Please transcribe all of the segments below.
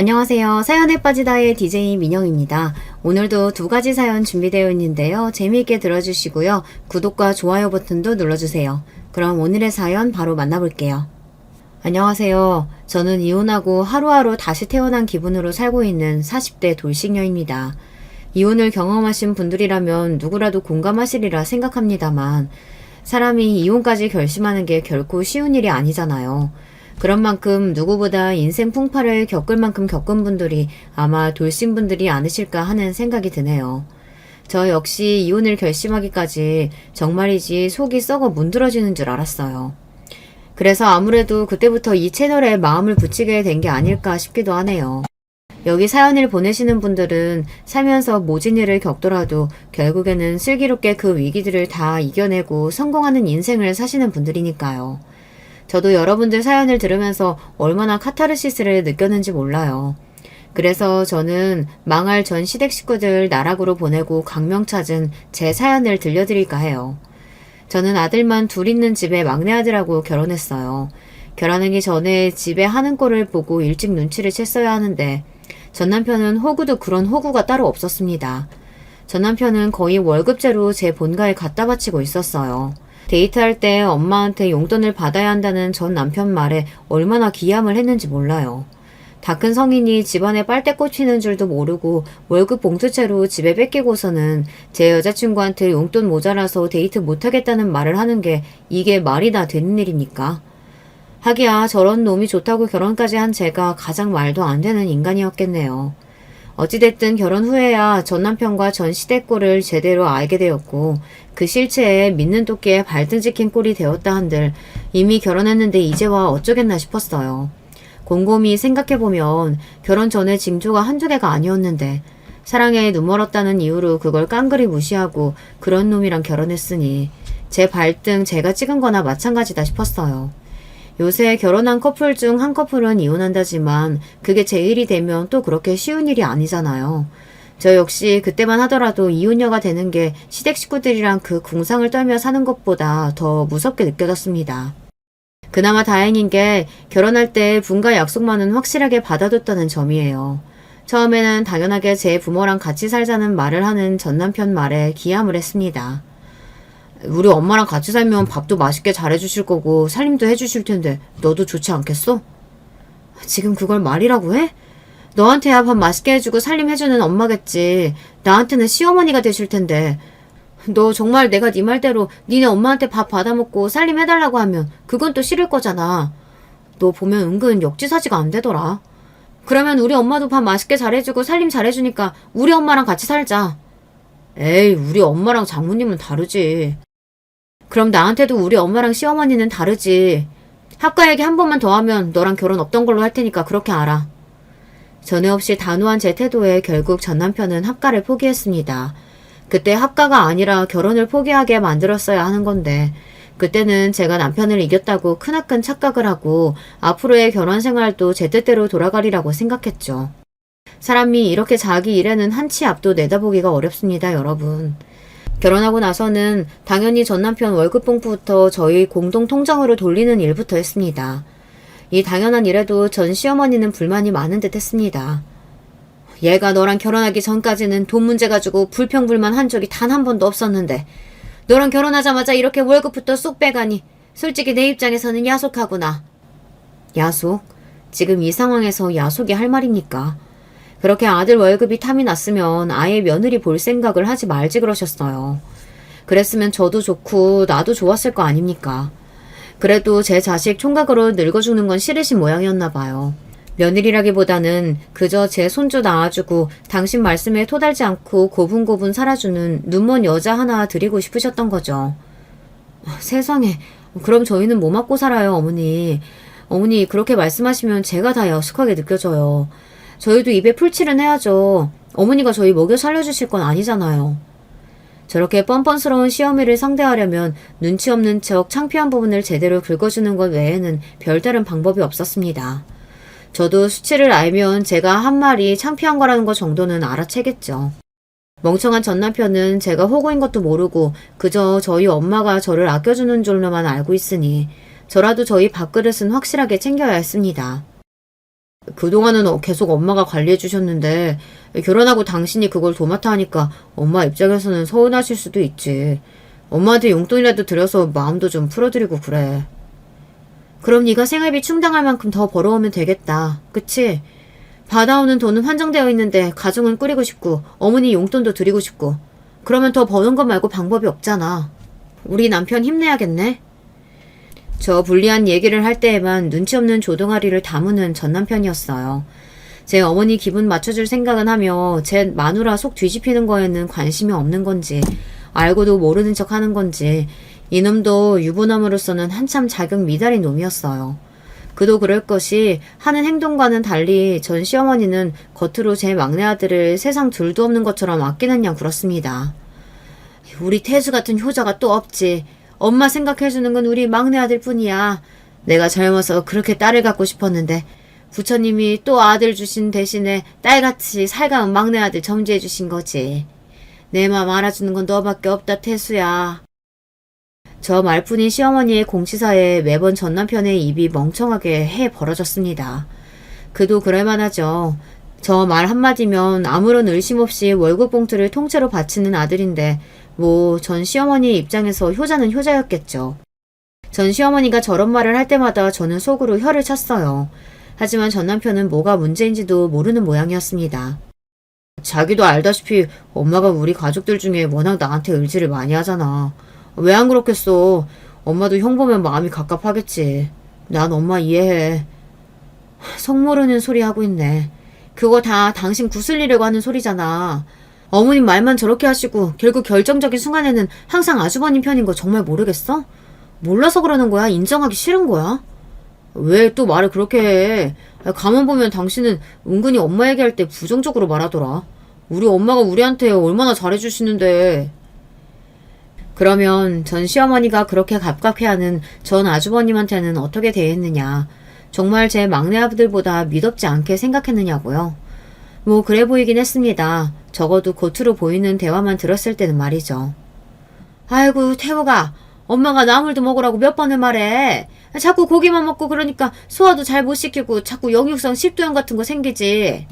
안녕하세요. 사연에 빠지다의 DJ 민영입니다. 오늘도 두 가지 사연 준비되어 있는데요. 재미있게 들어주시고요. 구독과 좋아요 버튼도 눌러주세요. 그럼 오늘의 사연 바로 만나볼게요. 안녕하세요. 저는 이혼하고 하루하루 다시 태어난 기분으로 살고 있는 40대 돌싱녀입니다. 이혼을 경험하신 분들이라면 누구라도 공감하시리라 생각합니다만 사람이 이혼까지 결심하는 게 결코 쉬운 일이 아니잖아요. 그런 만큼 누구보다 인생 풍파를 겪을 만큼 겪은 분들이 아마 돌싱분들이 아니실까 하는 생각이 드네요. 저 역시 이혼을 결심하기까지 정말이지 속이 썩어 문드러지는 줄 알았어요. 그래서 아무래도 그때부터 이 채널에 마음을 붙이게 된 게 아닐까 싶기도 하네요. 여기 사연을 보내시는 분들은 살면서 모진 일을 겪더라도 결국에는 슬기롭게 그 위기들을 다 이겨내고 성공하는 인생을 사시는 분들이니까요. 저도 여러분들 사연을 들으면서 얼마나 카타르시스를 느꼈는지 몰라요. 그래서 저는 망할 전 시댁 식구들 나락으로 보내고 강명 찾은 제 사연을 들려드릴까 해요. 저는 아들만 둘 있는 집에 막내 아들하고 결혼했어요. 결혼하기 전에 집에 하는 꼴을 보고 일찍 눈치를 챘어야 하는데 전 남편은 호구도 그런 호구가 따로 없었습니다. 전 남편은 거의 월급제로 제 본가에 갖다 바치고 있었어요. 데이트할 때 엄마한테 용돈을 받아야 한다는 전 남편 말에 얼마나 기함을 했는지 몰라요. 다 큰 성인이 집안에 빨대 꽂히는 줄도 모르고 월급 봉투채로 집에 뺏기고서는 제 여자친구한테 용돈 모자라서 데이트 못하겠다는 말을 하는 게 이게 말이 다 되는 일입니까? 하기야 저런 놈이 좋다고 결혼까지 한 제가 가장 말도 안 되는 인간이었겠네요. 어찌됐든 결혼 후에야 전 남편과 전 시댁 꼴을 제대로 알게 되었고 그 실체에 믿는 토끼에 발등 찍힌 꼴이 되었다 한들 이미 결혼했는데 이제와 어쩌겠나 싶었어요. 곰곰이 생각해보면 결혼 전에 징조가 한두 개가 아니었는데 사랑에 눈멀었다는 이유로 그걸 깡그리 무시하고 그런 놈이랑 결혼했으니 제 발등 제가 찍은 거나 마찬가지다 싶었어요. 요새 결혼한 커플 중 한 커플은 이혼한다지만 그게 제 일이 되면 또 그렇게 쉬운 일이 아니잖아요. 저 역시 그때만 하더라도 이혼녀가 되는 게 시댁 식구들이랑 그 궁상을 떨며 사는 것보다 더 무섭게 느껴졌습니다. 그나마 다행인 게 결혼할 때 분가 약속만은 확실하게 받아뒀다는 점이에요. 처음에는 당연하게 제 부모랑 같이 살자는 말을 하는 전 남편 말에 기함을 했습니다. 우리 엄마랑 같이 살면 밥도 맛있게 잘해주실 거고 살림도 해주실 텐데 너도 좋지 않겠어? 지금 그걸 말이라고 해? 너한테야 밥 맛있게 해주고 살림해주는 엄마겠지. 나한테는 시어머니가 되실 텐데. 너 정말 내가 네 말대로 니네 엄마한테 밥 받아먹고 살림해달라고 하면 그건 또 싫을 거잖아. 너 보면 은근 역지사지가 안 되더라. 그러면 우리 엄마도 밥 맛있게 잘해주고 살림 잘해주니까 우리 엄마랑 같이 살자. 에이, 우리 엄마랑 장모님은 다르지. 그럼 나한테도 우리 엄마랑 시어머니는 다르지. 학과 얘기 한 번만 더 하면 너랑 결혼 없던 걸로 할 테니까 그렇게 알아. 전에 없이 단호한 제 태도에 결국 전 남편은 학과를 포기했습니다. 그때 학과가 아니라 결혼을 포기하게 만들었어야 하는 건데 그때는 제가 남편을 이겼다고 크나큰 착각을 하고 앞으로의 결혼 생활도 제 뜻대로 돌아가리라고 생각했죠. 사람이 이렇게 자기 일에는 한 치 앞도 내다보기가 어렵습니다, 여러분. 결혼하고 나서는 당연히 전 남편 월급 봉투부터 저희 공동 통장으로 돌리는 일부터 했습니다. 이 당연한 일에도 전 시어머니는 불만이 많은 듯 했습니다. 얘가 너랑 결혼하기 전까지는 돈 문제 가지고 불평불만 한 적이 단 한 번도 없었는데 너랑 결혼하자마자 이렇게 월급부터 쏙 빼가니 솔직히 내 입장에서는 야속하구나. 야속? 지금 이 상황에서 야속이 할 말입니까? 그렇게 아들 월급이 탐이 났으면 아예 며느리 볼 생각을 하지 말지 그러셨어요. 그랬으면 저도 좋고 나도 좋았을 거 아닙니까? 그래도 제 자식 총각으로 늙어 죽는 건 싫으신 모양이었나 봐요. 며느리라기보다는 그저 제 손주 낳아주고 당신 말씀에 토달지 않고 고분고분 살아주는 눈먼 여자 하나 드리고 싶으셨던 거죠. 세상에, 그럼 저희는 뭐 맞고 살아요, 어머니. 어머니 그렇게 말씀하시면 제가 다 야속하게 느껴져요. 저희도 입에 풀칠은 해야죠. 어머니가 저희 먹여 살려주실 건 아니잖아요. 저렇게 뻔뻔스러운 시어미를 상대하려면 눈치 없는 척 창피한 부분을 제대로 긁어주는 것 외에는 별다른 방법이 없었습니다. 저도 수치를 알면 제가 한 말이 창피한 거라는 것 정도는 알아채겠죠. 멍청한 전 남편은 제가 호구인 것도 모르고 그저 저희 엄마가 저를 아껴주는 줄로만 알고 있으니 저라도 저희 밥그릇은 확실하게 챙겨야 했습니다. 그동안은 계속 엄마가 관리해 주셨는데 결혼하고 당신이 그걸 도맡아 하니까 엄마 입장에서는 서운하실 수도 있지. 엄마한테 용돈이라도 드려서 마음도 좀 풀어드리고 그래. 그럼 네가 생활비 충당할 만큼 더 벌어오면 되겠다. 그치? 받아오는 돈은 한정되어 있는데 가정은 꾸리고 싶고 어머니 용돈도 드리고 싶고 그러면 더 버는 것 말고 방법이 없잖아. 우리 남편 힘내야겠네. 저 불리한 얘기를 할 때에만 눈치 없는 조동아리를 다무는 전 남편이었어요. 제 어머니 기분 맞춰줄 생각은 하며 제 마누라 속 뒤집히는 거에는 관심이 없는 건지 알고도 모르는 척 하는 건지 이놈도 유부남으로서는 한참 자격 미달인 놈이었어요. 그도 그럴 것이 하는 행동과는 달리 전 시어머니는 겉으로 제 막내 아들을 세상 둘도 없는 것처럼 아끼는 양 굴었습니다. 우리 태수 같은 효자가 또 없지. 엄마 생각해주는 건 우리 막내 아들 뿐이야. 내가 젊어서 그렇게 딸을 갖고 싶었는데 부처님이 또 아들 주신 대신에 딸같이 살가운 막내 아들 점지해 주신 거지. 내 맘 알아주는 건 너밖에 없다 태수야. 저 말뿐인 시어머니의 공치사에 매번 전 남편의 입이 멍청하게 해 벌어졌습니다. 그도 그럴만하죠. 저 말 한마디면 아무런 의심 없이 월급 봉투를 통째로 바치는 아들인데 뭐 전 시어머니 입장에서 효자는 효자였겠죠. 전 시어머니가 저런 말을 할 때마다 저는 속으로 혀를 찼어요. 하지만 전 남편은 뭐가 문제인지도 모르는 모양이었습니다. 자기도 알다시피 엄마가 우리 가족들 중에 워낙 나한테 의지를 많이 하잖아. 왜 안 그렇겠어. 엄마도 형 보면 마음이 갑갑하겠지. 난 엄마 이해해. 속 모르는 소리 하고 있네. 그거 다 당신 구슬리려고 하는 소리잖아. 어머님 말만 저렇게 하시고 결국 결정적인 순간에는 항상 아주버님 편인 거 정말 모르겠어? 몰라서 그러는 거야? 인정하기 싫은 거야? 왜 또 말을 그렇게 해? 가만 보면 당신은 은근히 엄마 얘기할 때 부정적으로 말하더라. 우리 엄마가 우리한테 얼마나 잘해주시는데. 그러면 전 시어머니가 그렇게 갑갑해하는 전 아주버님한테는 어떻게 대했느냐. 정말 제 막내 아들보다 미덥지 않게 생각했느냐고요. 뭐 그래 보이긴 했습니다. 적어도 겉으로 보이는 대화만 들었을 때는 말이죠. 아이고 태호가 엄마가 나물도 먹으라고 몇 번을 말해. 자꾸 고기만 먹고 그러니까 소화도 잘 못 시키고 자꾸 역류성 식도염 같은 거 생기지.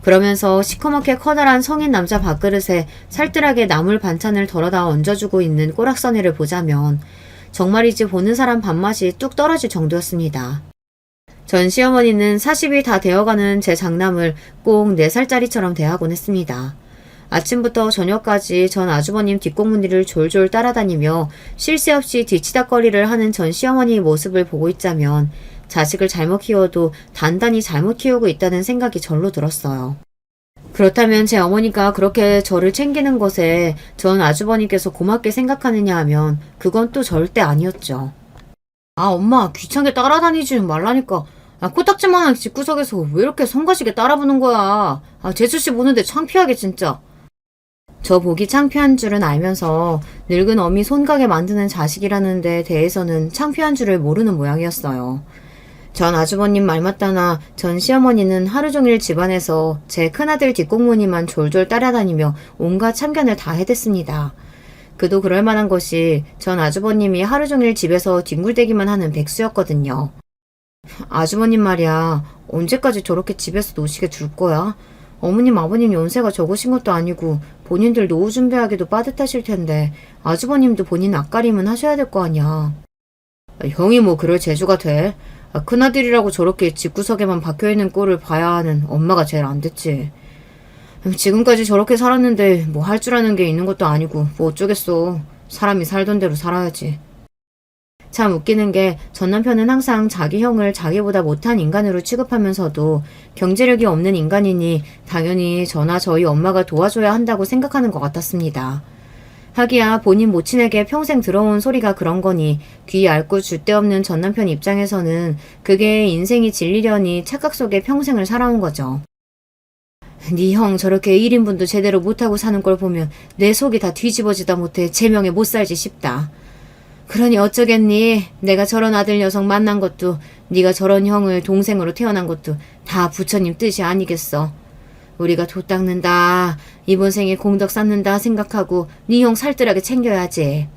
그러면서 시커멓게 커다란 성인 남자 밥그릇에 살뜰하게 나물 반찬을 덜어다 얹어주고 있는 꼬락서니를 보자면 정말이지 보는 사람 밥맛이 뚝 떨어질 정도였습니다. 전 시어머니는 40이 다 되어가는 제 장남을 꼭 4살짜리처럼 대하곤 했습니다. 아침부터 저녁까지 전 아주버님 뒷공문디를 졸졸 따라다니며 쉴 새 없이 뒤치다거리를 하는 전 시어머니의 모습을 보고 있자면 자식을 잘못 키워도 단단히 잘못 키우고 있다는 생각이 절로 들었어요. 그렇다면 제 어머니가 그렇게 저를 챙기는 것에 전 아주버님께서 고맙게 생각하느냐 하면 그건 또 절대 아니었죠. 아 엄마 귀찮게 따라다니지 말라니까. 코딱지만한 집구석에서 왜 이렇게 성가시게 따라부는 거야. 재수씨 보는데 창피하게 진짜. 저 보기 창피한 줄은 알면서 늙은 어미 손가게 만드는 자식이라는 데 대해서는 창피한 줄을 모르는 모양이었어요. 전 아주버님 말 맞다나 전 시어머니는 하루 종일 집안에서 제 큰아들 뒷공무니만 졸졸 따라다니며 온갖 참견을 다 해댔습니다. 그도 그럴 만한 것이 전 아주버님이 하루 종일 집에서 뒹굴대기만 하는 백수였거든요. 아주버님 말이야, 언제까지 저렇게 집에서 노시게 둘 거야? 어머님 아버님 연세가 적으신 것도 아니고 본인들 노후 준비하기도 빠듯하실 텐데 아주버님도 본인 앞가림은 하셔야 될 거 아니야. 형이 뭐 그럴 재주가 돼? 큰아들이라고 저렇게 집구석에만 박혀있는 꼴을 봐야 하는 엄마가 제일 안 됐지. 지금까지 저렇게 살았는데 뭐 할 줄 아는 게 있는 것도 아니고 뭐 어쩌겠어. 사람이 살던 대로 살아야지. 참 웃기는 게 전 남편은 항상 자기 형을 자기보다 못한 인간으로 취급하면서도 경제력이 없는 인간이니 당연히 저나 저희 엄마가 도와줘야 한다고 생각하는 것 같았습니다. 하기야 본인 모친에게 평생 들어온 소리가 그런 거니 귀 얇고 줏대없는 전 남편 입장에서는 그게 인생이 질리려니 착각 속에 평생을 살아온 거죠. 네 형 저렇게 1인분도 제대로 못하고 사는 걸 보면 내 속이 다 뒤집어지다 못해 제명에 못 살지 싶다. 그러니 어쩌겠니? 내가 저런 아들 녀석 만난 것도 네가 저런 형을 동생으로 태어난 것도 다 부처님 뜻이 아니겠어. 우리가 도 닦는다, 이번 생에 공덕 쌓는다 생각하고 네 형 살뜰하게 챙겨야지.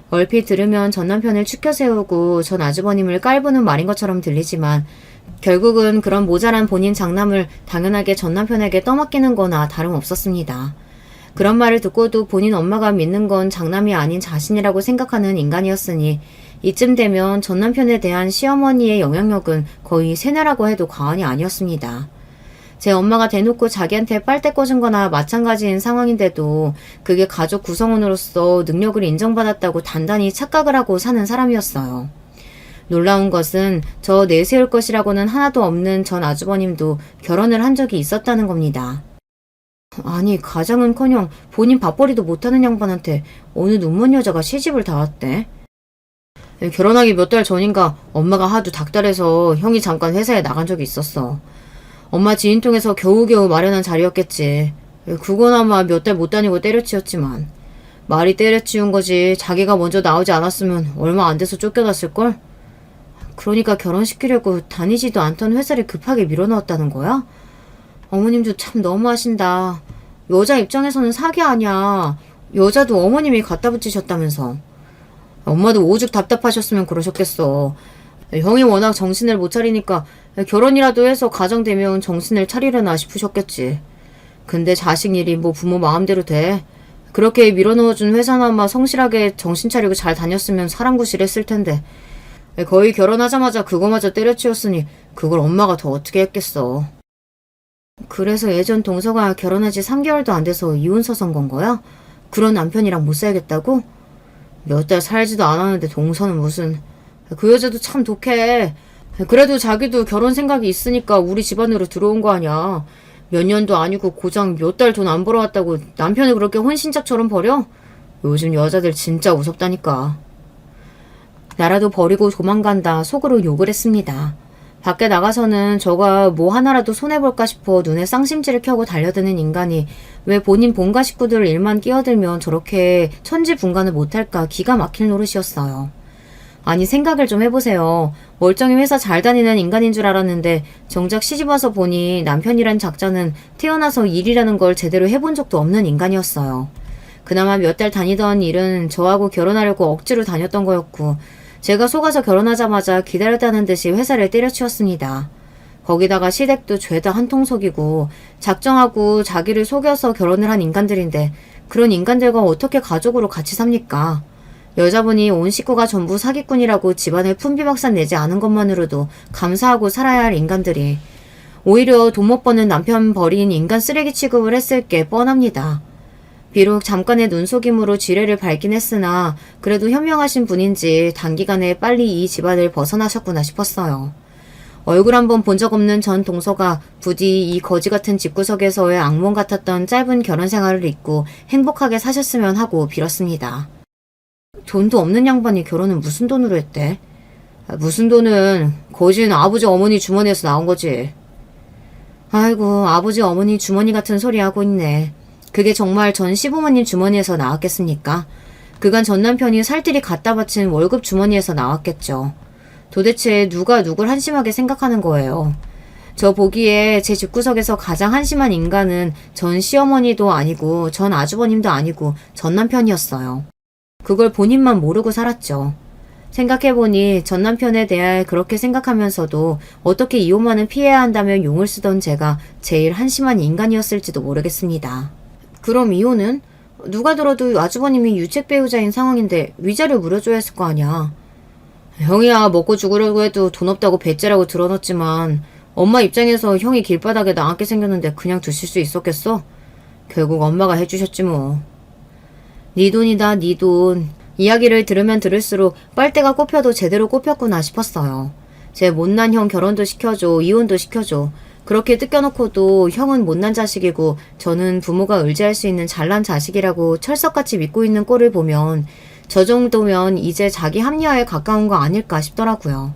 얼핏 들으면 전 남편을 추켜 세우고 전 아주버님을 깔보는 말인 것처럼 들리지만 결국은 그런 모자란 본인 장남을 당연하게 전 남편에게 떠맡기는 거나 다름없었습니다. 그런 말을 듣고도 본인 엄마가 믿는 건 장남이 아닌 자신이라고 생각하는 인간이었으니 이쯤 되면 전 남편에 대한 시어머니의 영향력은 거의 세뇌라고 해도 과언이 아니었습니다. 제 엄마가 대놓고 자기한테 빨대 꽂은 거나 마찬가지인 상황인데도 그게 가족 구성원으로서 능력을 인정받았다고 단단히 착각을 하고 사는 사람이었어요. 놀라운 것은 저 내세울 것이라고는 하나도 없는 전 아주버님도 결혼을 한 적이 있었다는 겁니다. 아니, 가장은커녕 본인 밥벌이도 못하는 양반한테 어느 눈먼 여자가 시집을 다 왔대. 결혼하기 몇 달 전인가 엄마가 하도 닥달해서 형이 잠깐 회사에 나간 적이 있었어. 엄마 지인 통해서 겨우겨우 마련한 자리였겠지. 그거나마 몇 달 못 다니고 때려치웠지만 말이 때려치운 거지 자기가 먼저 나오지 않았으면 얼마 안 돼서 쫓겨났을걸? 그러니까 결혼시키려고 다니지도 않던 회사를 급하게 밀어넣었다는 거야? 어머님도 참 너무하신다. 여자 입장에서는 사기 아니야. 여자도 어머님이 갖다 붙이셨다면서. 엄마도 오죽 답답하셨으면 그러셨겠어. 형이 워낙 정신을 못 차리니까 결혼이라도 해서 가정되면 정신을 차리려나 싶으셨겠지. 근데 자식 일이 뭐 부모 마음대로 돼. 그렇게 밀어넣어준 회사나마 성실하게 정신 차리고 잘 다녔으면 사람 구실했을 텐데 거의 결혼하자마자 그거마저 때려치웠으니 그걸 엄마가 더 어떻게 했겠어. 그래서 예전 동서가 결혼한 지 3개월도 안 돼서 이혼서선 건 거야? 그런 남편이랑 못 살겠다고? 몇 달 살지도 않았는데 동서는 무슨. 그 여자도 참 독해. 그래도 자기도 결혼 생각이 있으니까 우리 집안으로 들어온 거 아니야. 몇 년도 아니고 고작 몇 달 돈 안 벌어왔다고 남편을 그렇게 혼신짝처럼 버려? 요즘 여자들 진짜 무섭다니까. 나라도 버리고 도망간다 속으로 욕을 했습니다. 밖에 나가서는 저가 뭐 하나라도 손해볼까 싶어 눈에 쌍심지를 켜고 달려드는 인간이 왜 본인 본가 식구들 일만 끼어들면 저렇게 천지분간을 못할까 기가 막힐 노릇이었어요. 아니 생각을 좀 해보세요. 멀쩡히 회사 잘 다니는 인간인 줄 알았는데 정작 시집와서 보니 남편이란 작자는 태어나서 일이라는 걸 제대로 해본 적도 없는 인간이었어요. 그나마 몇 달 다니던 일은 저하고 결혼하려고 억지로 다녔던 거였고 제가 속아서 결혼하자마자 기다렸다는 듯이 회사를 때려치웠습니다. 거기다가 시댁도 죄다 한통속이고 작정하고 자기를 속여서 결혼을 한 인간들인데 그런 인간들과 어떻게 가족으로 같이 삽니까? 여자분이 온 식구가 전부 사기꾼이라고 집안을 품비박산 내지 않은 것만으로도 감사하고 살아야 할 인간들이 오히려 돈 못 버는 남편 버린 인간 쓰레기 취급을 했을 게 뻔합니다. 비록 잠깐의 눈속임으로 지뢰를 밟긴 했으나 그래도 현명하신 분인지 단기간에 빨리 이 집안을 벗어나셨구나 싶었어요. 얼굴 한번 본 적 없는 전 동서가 부디 이 거지 같은 집구석에서의 악몽 같았던 짧은 결혼 생활을 잊고 행복하게 사셨으면 하고 빌었습니다. 돈도 없는 양반이 결혼은 무슨 돈으로 했대? 무슨 돈은 거지는 아버지 어머니 주머니에서 나온 거지. 아이고 아버지 어머니 주머니 같은 소리 하고 있네. 그게 정말 전 시부모님 주머니에서 나왔겠습니까? 그간 전 남편이 살뜰히 갖다 바친 월급 주머니에서 나왔겠죠. 도대체 누가 누굴 한심하게 생각하는 거예요. 저 보기에 제 집구석에서 가장 한심한 인간은 전 시어머니도 아니고 전 아주버님도 아니고 전 남편이었어요. 그걸 본인만 모르고 살았죠. 생각해보니 전 남편에 대해 그렇게 생각하면서도 어떻게 이혼만은 피해야 한다며 용을 쓰던 제가 제일 한심한 인간이었을지도 모르겠습니다. 그럼 이혼은? 누가 들어도 아주버님이 유책 배우자인 상황인데 위자료 물어줘야 했을 거 아니야. 형이야 먹고 죽으려고 해도 돈 없다고 배째라고 드러났지만 엄마 입장에서 형이 길바닥에 나앉게 생겼는데 그냥 두실 수 있었겠어? 결국 엄마가 해주셨지 뭐. 네 돈이다 네 돈. 이야기를 들으면 들을수록 빨대가 꼽혀도 제대로 꼽혔구나 싶었어요. 제 못난 형 결혼도 시켜줘 이혼도 시켜줘. 그렇게 뜯겨놓고도 형은 못난 자식이고 저는 부모가 의지할 수 있는 잘난 자식이라고 철석같이 믿고 있는 꼴을 보면 저 정도면 이제 자기 합리화에 가까운 거 아닐까 싶더라고요.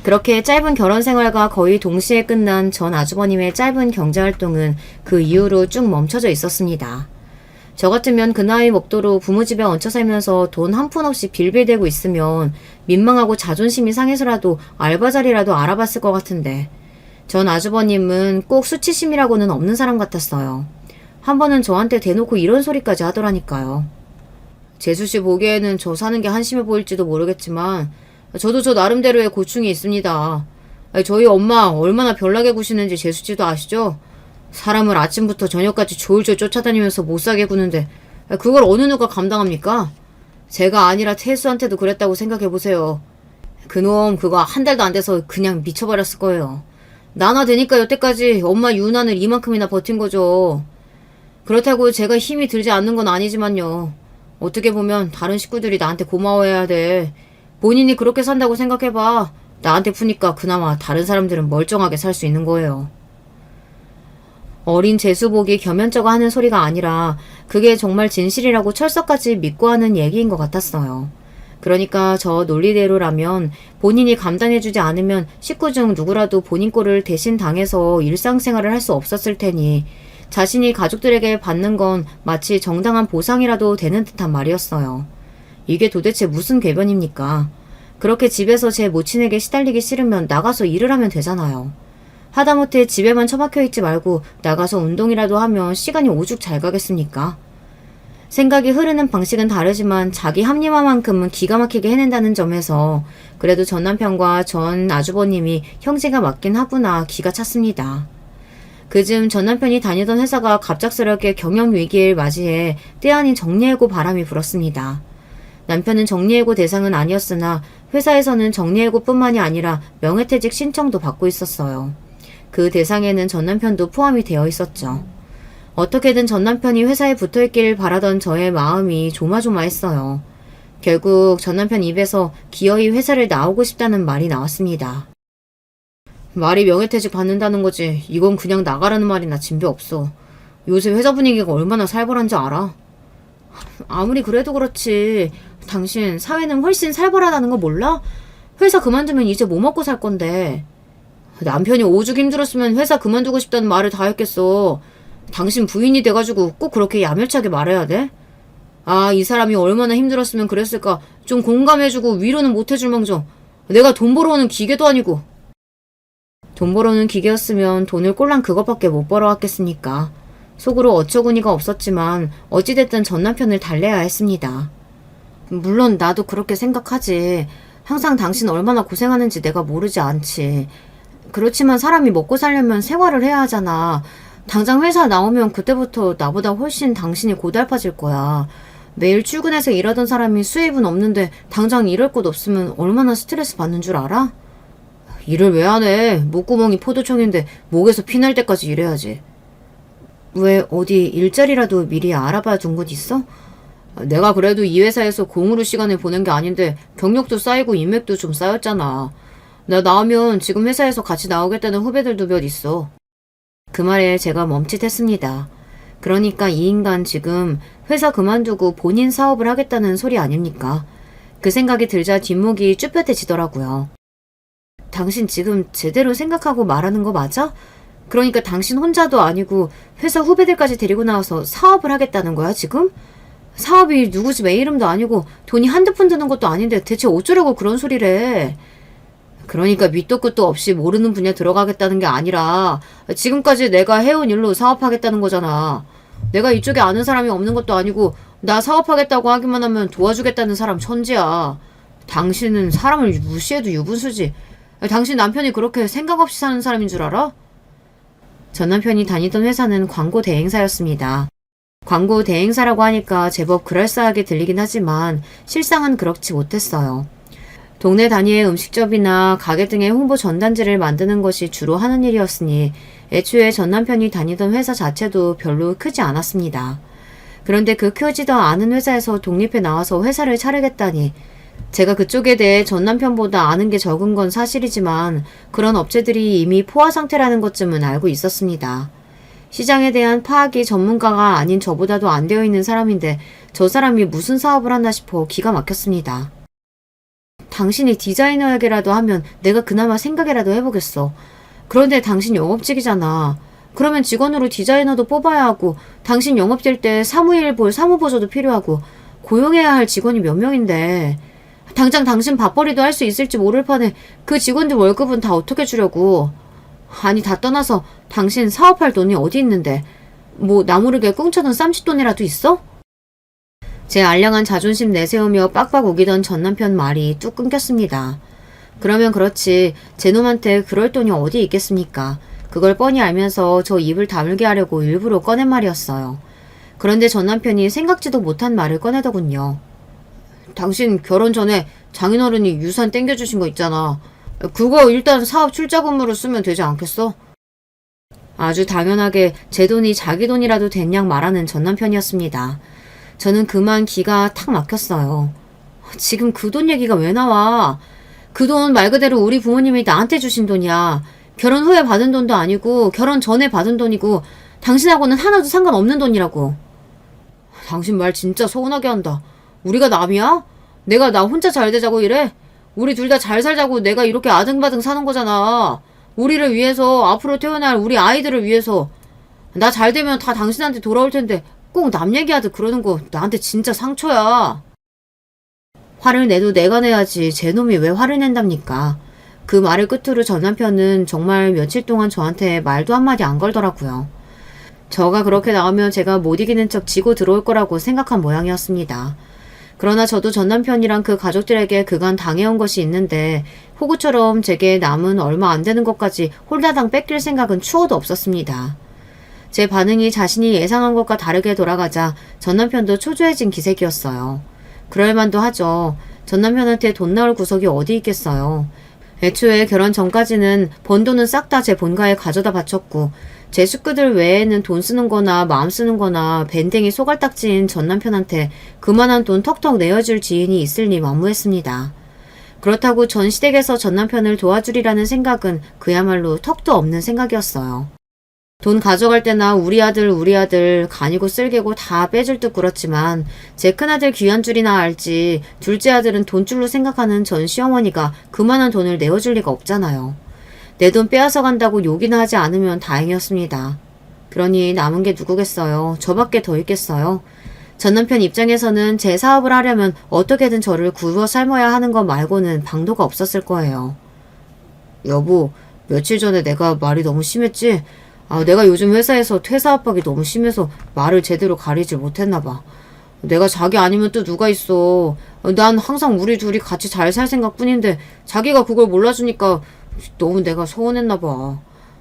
그렇게 짧은 결혼 생활과 거의 동시에 끝난 전 아주버님의 짧은 경제활동은 그 이후로 쭉 멈춰져 있었습니다. 저 같으면 그 나이 먹도록 부모 집에 얹혀 살면서 돈 한 푼 없이 빌빌대고 있으면 민망하고 자존심이 상해서라도 알바 자리라도 알아봤을 것 같은데 전 아주버님은 꼭 수치심이라고는 없는 사람 같았어요. 한 번은 저한테 대놓고 이런 소리까지 하더라니까요. 재수씨 보기에는 저 사는 게 한심해 보일지도 모르겠지만 저도 저 나름대로의 고충이 있습니다. 아니, 저희 엄마 얼마나 별나게 구시는지 재수지도 아시죠? 사람을 아침부터 저녁까지 졸졸 쫓아다니면서 못사게 구는데 그걸 어느 누가 감당합니까? 제가 아니라 태수한테도 그랬다고 생각해보세요. 그놈 그거 한 달도 안 돼서 그냥 미쳐버렸을 거예요. 나나 되니까 여태까지 엄마 유난을 이만큼이나 버틴 거죠. 그렇다고 제가 힘이 들지 않는 건 아니지만요. 어떻게 보면 다른 식구들이 나한테 고마워해야 돼. 본인이 그렇게 산다고 생각해봐. 나한테 푸니까 그나마 다른 사람들은 멀쩡하게 살 수 있는 거예요. 어린 재수복이 겸연쩍어 하는 소리가 아니라 그게 정말 진실이라고 철석같이 믿고 하는 얘기인 것 같았어요. 그러니까 저 논리대로라면 본인이 감당해주지 않으면 식구 중 누구라도 본인 꼴을 대신 당해서 일상생활을 할 수 없었을 테니 자신이 가족들에게 받는 건 마치 정당한 보상이라도 되는 듯한 말이었어요. 이게 도대체 무슨 궤변입니까? 그렇게 집에서 제 모친에게 시달리기 싫으면 나가서 일을 하면 되잖아요. 하다못해 집에만 처박혀 있지 말고 나가서 운동이라도 하면 시간이 오죽 잘 가겠습니까? 생각이 흐르는 방식은 다르지만 자기 합리화만큼은 기가 막히게 해낸다는 점에서 그래도 전 남편과 전 아주버님이 형제가 맞긴 하구나 기가 찼습니다. 그즘 전 남편이 다니던 회사가 갑작스럽게 경영위기를 맞이해 때 아닌 정리해고 바람이 불었습니다. 남편은 정리해고 대상은 아니었으나 회사에서는 정리해고뿐만이 아니라 명예퇴직 신청도 받고 있었어요. 그 대상에는 전 남편도 포함이 되어 있었죠. 어떻게든 전 남편이 회사에 붙어있길 바라던 저의 마음이 조마조마했어요. 결국 전 남편 입에서 기어이 회사를 나오고 싶다는 말이 나왔습니다. 말이 명예퇴직 받는다는 거지 이건 그냥 나가라는 말이나 진배 없어. 요새 회사 분위기가 얼마나 살벌한지 알아? 아무리 그래도 그렇지 당신 사회는 훨씬 살벌하다는 거 몰라? 회사 그만두면 이제 뭐 먹고 살 건데. 남편이 오죽 힘들었으면 회사 그만두고 싶다는 말을 다 했겠어. 당신 부인이 돼가지고 꼭 그렇게 야멸차게 말해야 돼? 아, 이 사람이 얼마나 힘들었으면 그랬을까. 좀 공감해주고 위로는 못해줄 망정. 내가 돈 벌어오는 기계도 아니고. 돈 벌어오는 기계였으면 돈을 꼴랑 그것밖에 못 벌어왔겠습니까. 속으로 어처구니가 없었지만 어찌됐든 전 남편을 달래야 했습니다. 물론 나도 그렇게 생각하지. 항상 당신 얼마나 고생하는지 내가 모르지 않지. 그렇지만 사람이 먹고 살려면 생활을 해야 하잖아. 당장 회사 나오면 그때부터 나보다 훨씬 당신이 고달파질 거야. 매일 출근해서 일하던 사람이 수입은 없는데 당장 일할 곳 없으면 얼마나 스트레스 받는 줄 알아? 일을 왜 안 해? 목구멍이 포도청인데 목에서 피날 때까지 일해야지. 왜 어디 일자리라도 미리 알아봐 둔 곳 있어? 내가 그래도 이 회사에서 공으로 시간을 보낸 게 아닌데 경력도 쌓이고 인맥도 좀 쌓였잖아. 나 나오면 지금 회사에서 같이 나오겠다는 후배들도 몇 있어. 그 말에 제가 멈칫했습니다. 그러니까 이 인간 지금 회사 그만두고 본인 사업을 하겠다는 소리 아닙니까? 그 생각이 들자 뒷목이 쭈뼛해지더라고요. 당신 지금 제대로 생각하고 말하는 거 맞아? 그러니까 당신 혼자도 아니고 회사 후배들까지 데리고 나와서 사업을 하겠다는 거야 지금? 사업이 누구 집 애 이름도 아니고 돈이 한두 푼 드는 것도 아닌데 대체 어쩌려고 그런 소리래. 그러니까 밑도 끝도 없이 모르는 분야 들어가겠다는 게 아니라 지금까지 내가 해온 일로 사업하겠다는 거잖아. 내가 이쪽에 아는 사람이 없는 것도 아니고 나 사업하겠다고 하기만 하면 도와주겠다는 사람 천지야. 당신은 사람을 무시해도 유분수지. 당신 남편이 그렇게 생각 없이 사는 사람인 줄 알아? 전 남편이 다니던 회사는 광고 대행사였습니다. 광고 대행사라고 하니까 제법 그럴싸하게 들리긴 하지만 실상은 그렇지 못했어요. 동네 단위의 음식점이나 가게 등의 홍보 전단지를 만드는 것이 주로 하는 일이었으니 애초에 전 남편이 다니던 회사 자체도 별로 크지 않았습니다. 그런데 그 크지도 않은 회사에서 독립해 나와서 회사를 차리겠다니 제가 그쪽에 대해 전 남편보다 아는 게 적은 건 사실이지만 그런 업체들이 이미 포화 상태라는 것쯤은 알고 있었습니다. 시장에 대한 파악이 전문가가 아닌 저보다도 안 되어 있는 사람인데 저 사람이 무슨 사업을 하나 싶어 기가 막혔습니다. 당신이 디자이너에게라도 하면 내가 그나마 생각이라도 해보겠어. 그런데 당신 영업직이잖아. 그러면 직원으로 디자이너도 뽑아야 하고 당신 영업될 때 사무일 볼 사무보조도 필요하고 고용해야 할 직원이 몇 명인데 당장 당신 밥벌이도 할 수 있을지 모를 판에 그 직원들 월급은 다 어떻게 주려고. 아니 다 떠나서 당신 사업할 돈이 어디 있는데 뭐 나 모르게 꿍쳐둔 쌈짓돈이라도 있어? 제 알량한 자존심 내세우며 빡빡 우기던 전 남편 말이 뚝 끊겼습니다. 그러면 그렇지. 제 놈한테 그럴 돈이 어디 있겠습니까? 그걸 뻔히 알면서 저 입을 다물게 하려고 일부러 꺼낸 말이었어요. 그런데 전 남편이 생각지도 못한 말을 꺼내더군요. 당신 결혼 전에 장인어른이 유산 땡겨주신 거 있잖아. 그거 일단 사업 출자금으로 쓰면 되지 않겠어? 아주 당연하게 제 돈이 자기 돈이라도 된 양 말하는 전 남편이었습니다. 저는 그만 기가 탁 막혔어요. 지금 그 돈 얘기가 왜 나와? 그 돈 말 그대로 우리 부모님이 나한테 주신 돈이야. 결혼 후에 받은 돈도 아니고 결혼 전에 받은 돈이고 당신하고는 하나도 상관없는 돈이라고. 당신 말 진짜 서운하게 한다. 우리가 남이야? 내가 나 혼자 잘 되자고 이래? 우리 둘 다 잘 살자고 내가 이렇게 아등바등 사는 거잖아. 우리를 위해서, 앞으로 태어날 우리 아이들을 위해서. 나 잘 되면 다 당신한테 돌아올 텐데 꼭 남 얘기하듯 그러는 거 나한테 진짜 상처야. 화를 내도 내가 내야지 제 놈이 왜 화를 낸답니까? 그 말을 끝으로 전 남편은 정말 며칠 동안 저한테 말도 한마디 안 걸더라고요. 저가 그렇게 나오면 제가 못 이기는 척 지고 들어올 거라고 생각한 모양이었습니다. 그러나 저도 전 남편이랑 그 가족들에게 그간 당해온 것이 있는데 호구처럼 제게 남은 얼마 안 되는 것까지 홀다당 뺏길 생각은 추호도 없었습니다. 제 반응이 자신이 예상한 것과 다르게 돌아가자 전 남편도 초조해진 기색이었어요. 그럴 만도 하죠. 전 남편한테 돈 나올 구석이 어디 있겠어요. 애초에 결혼 전까지는 번 돈은 싹 다 제 본가에 가져다 바쳤고 제 식구들 외에는 돈 쓰는 거나 마음 쓰는 거나 밴댕이 소갈딱지인 전 남편한테 그만한 돈 턱턱 내어줄 지인이 있을리 만무했습니다. 그렇다고 전 시댁에서 전 남편을 도와주리라는 생각은 그야말로 턱도 없는 생각이었어요. 돈 가져갈 때나 우리 아들 간이고 쓸개고 다 빼줄 듯 그렇지만 제 큰아들 귀한 줄이나 알지 둘째 아들은 돈줄로 생각하는 전 시어머니가 그만한 돈을 내어줄 리가 없잖아요. 내 돈 빼앗아 간다고 욕이나 하지 않으면 다행이었습니다. 그러니 남은 게 누구겠어요. 저밖에 더 있겠어요. 전 남편 입장에서는 제 사업을 하려면 어떻게든 저를 굴어 삶아야 하는 것 말고는 방도가 없었을 거예요. 여보, 며칠 전에 내가 말이 너무 심했지? 내가 요즘 회사에서 퇴사 압박이 너무 심해서 말을 제대로 가리질 못했나 봐. 내가 자기 아니면 또 누가 있어. 난 항상 우리 둘이 같이 잘 살 생각뿐인데 자기가 그걸 몰라주니까 너무 내가 서운했나 봐.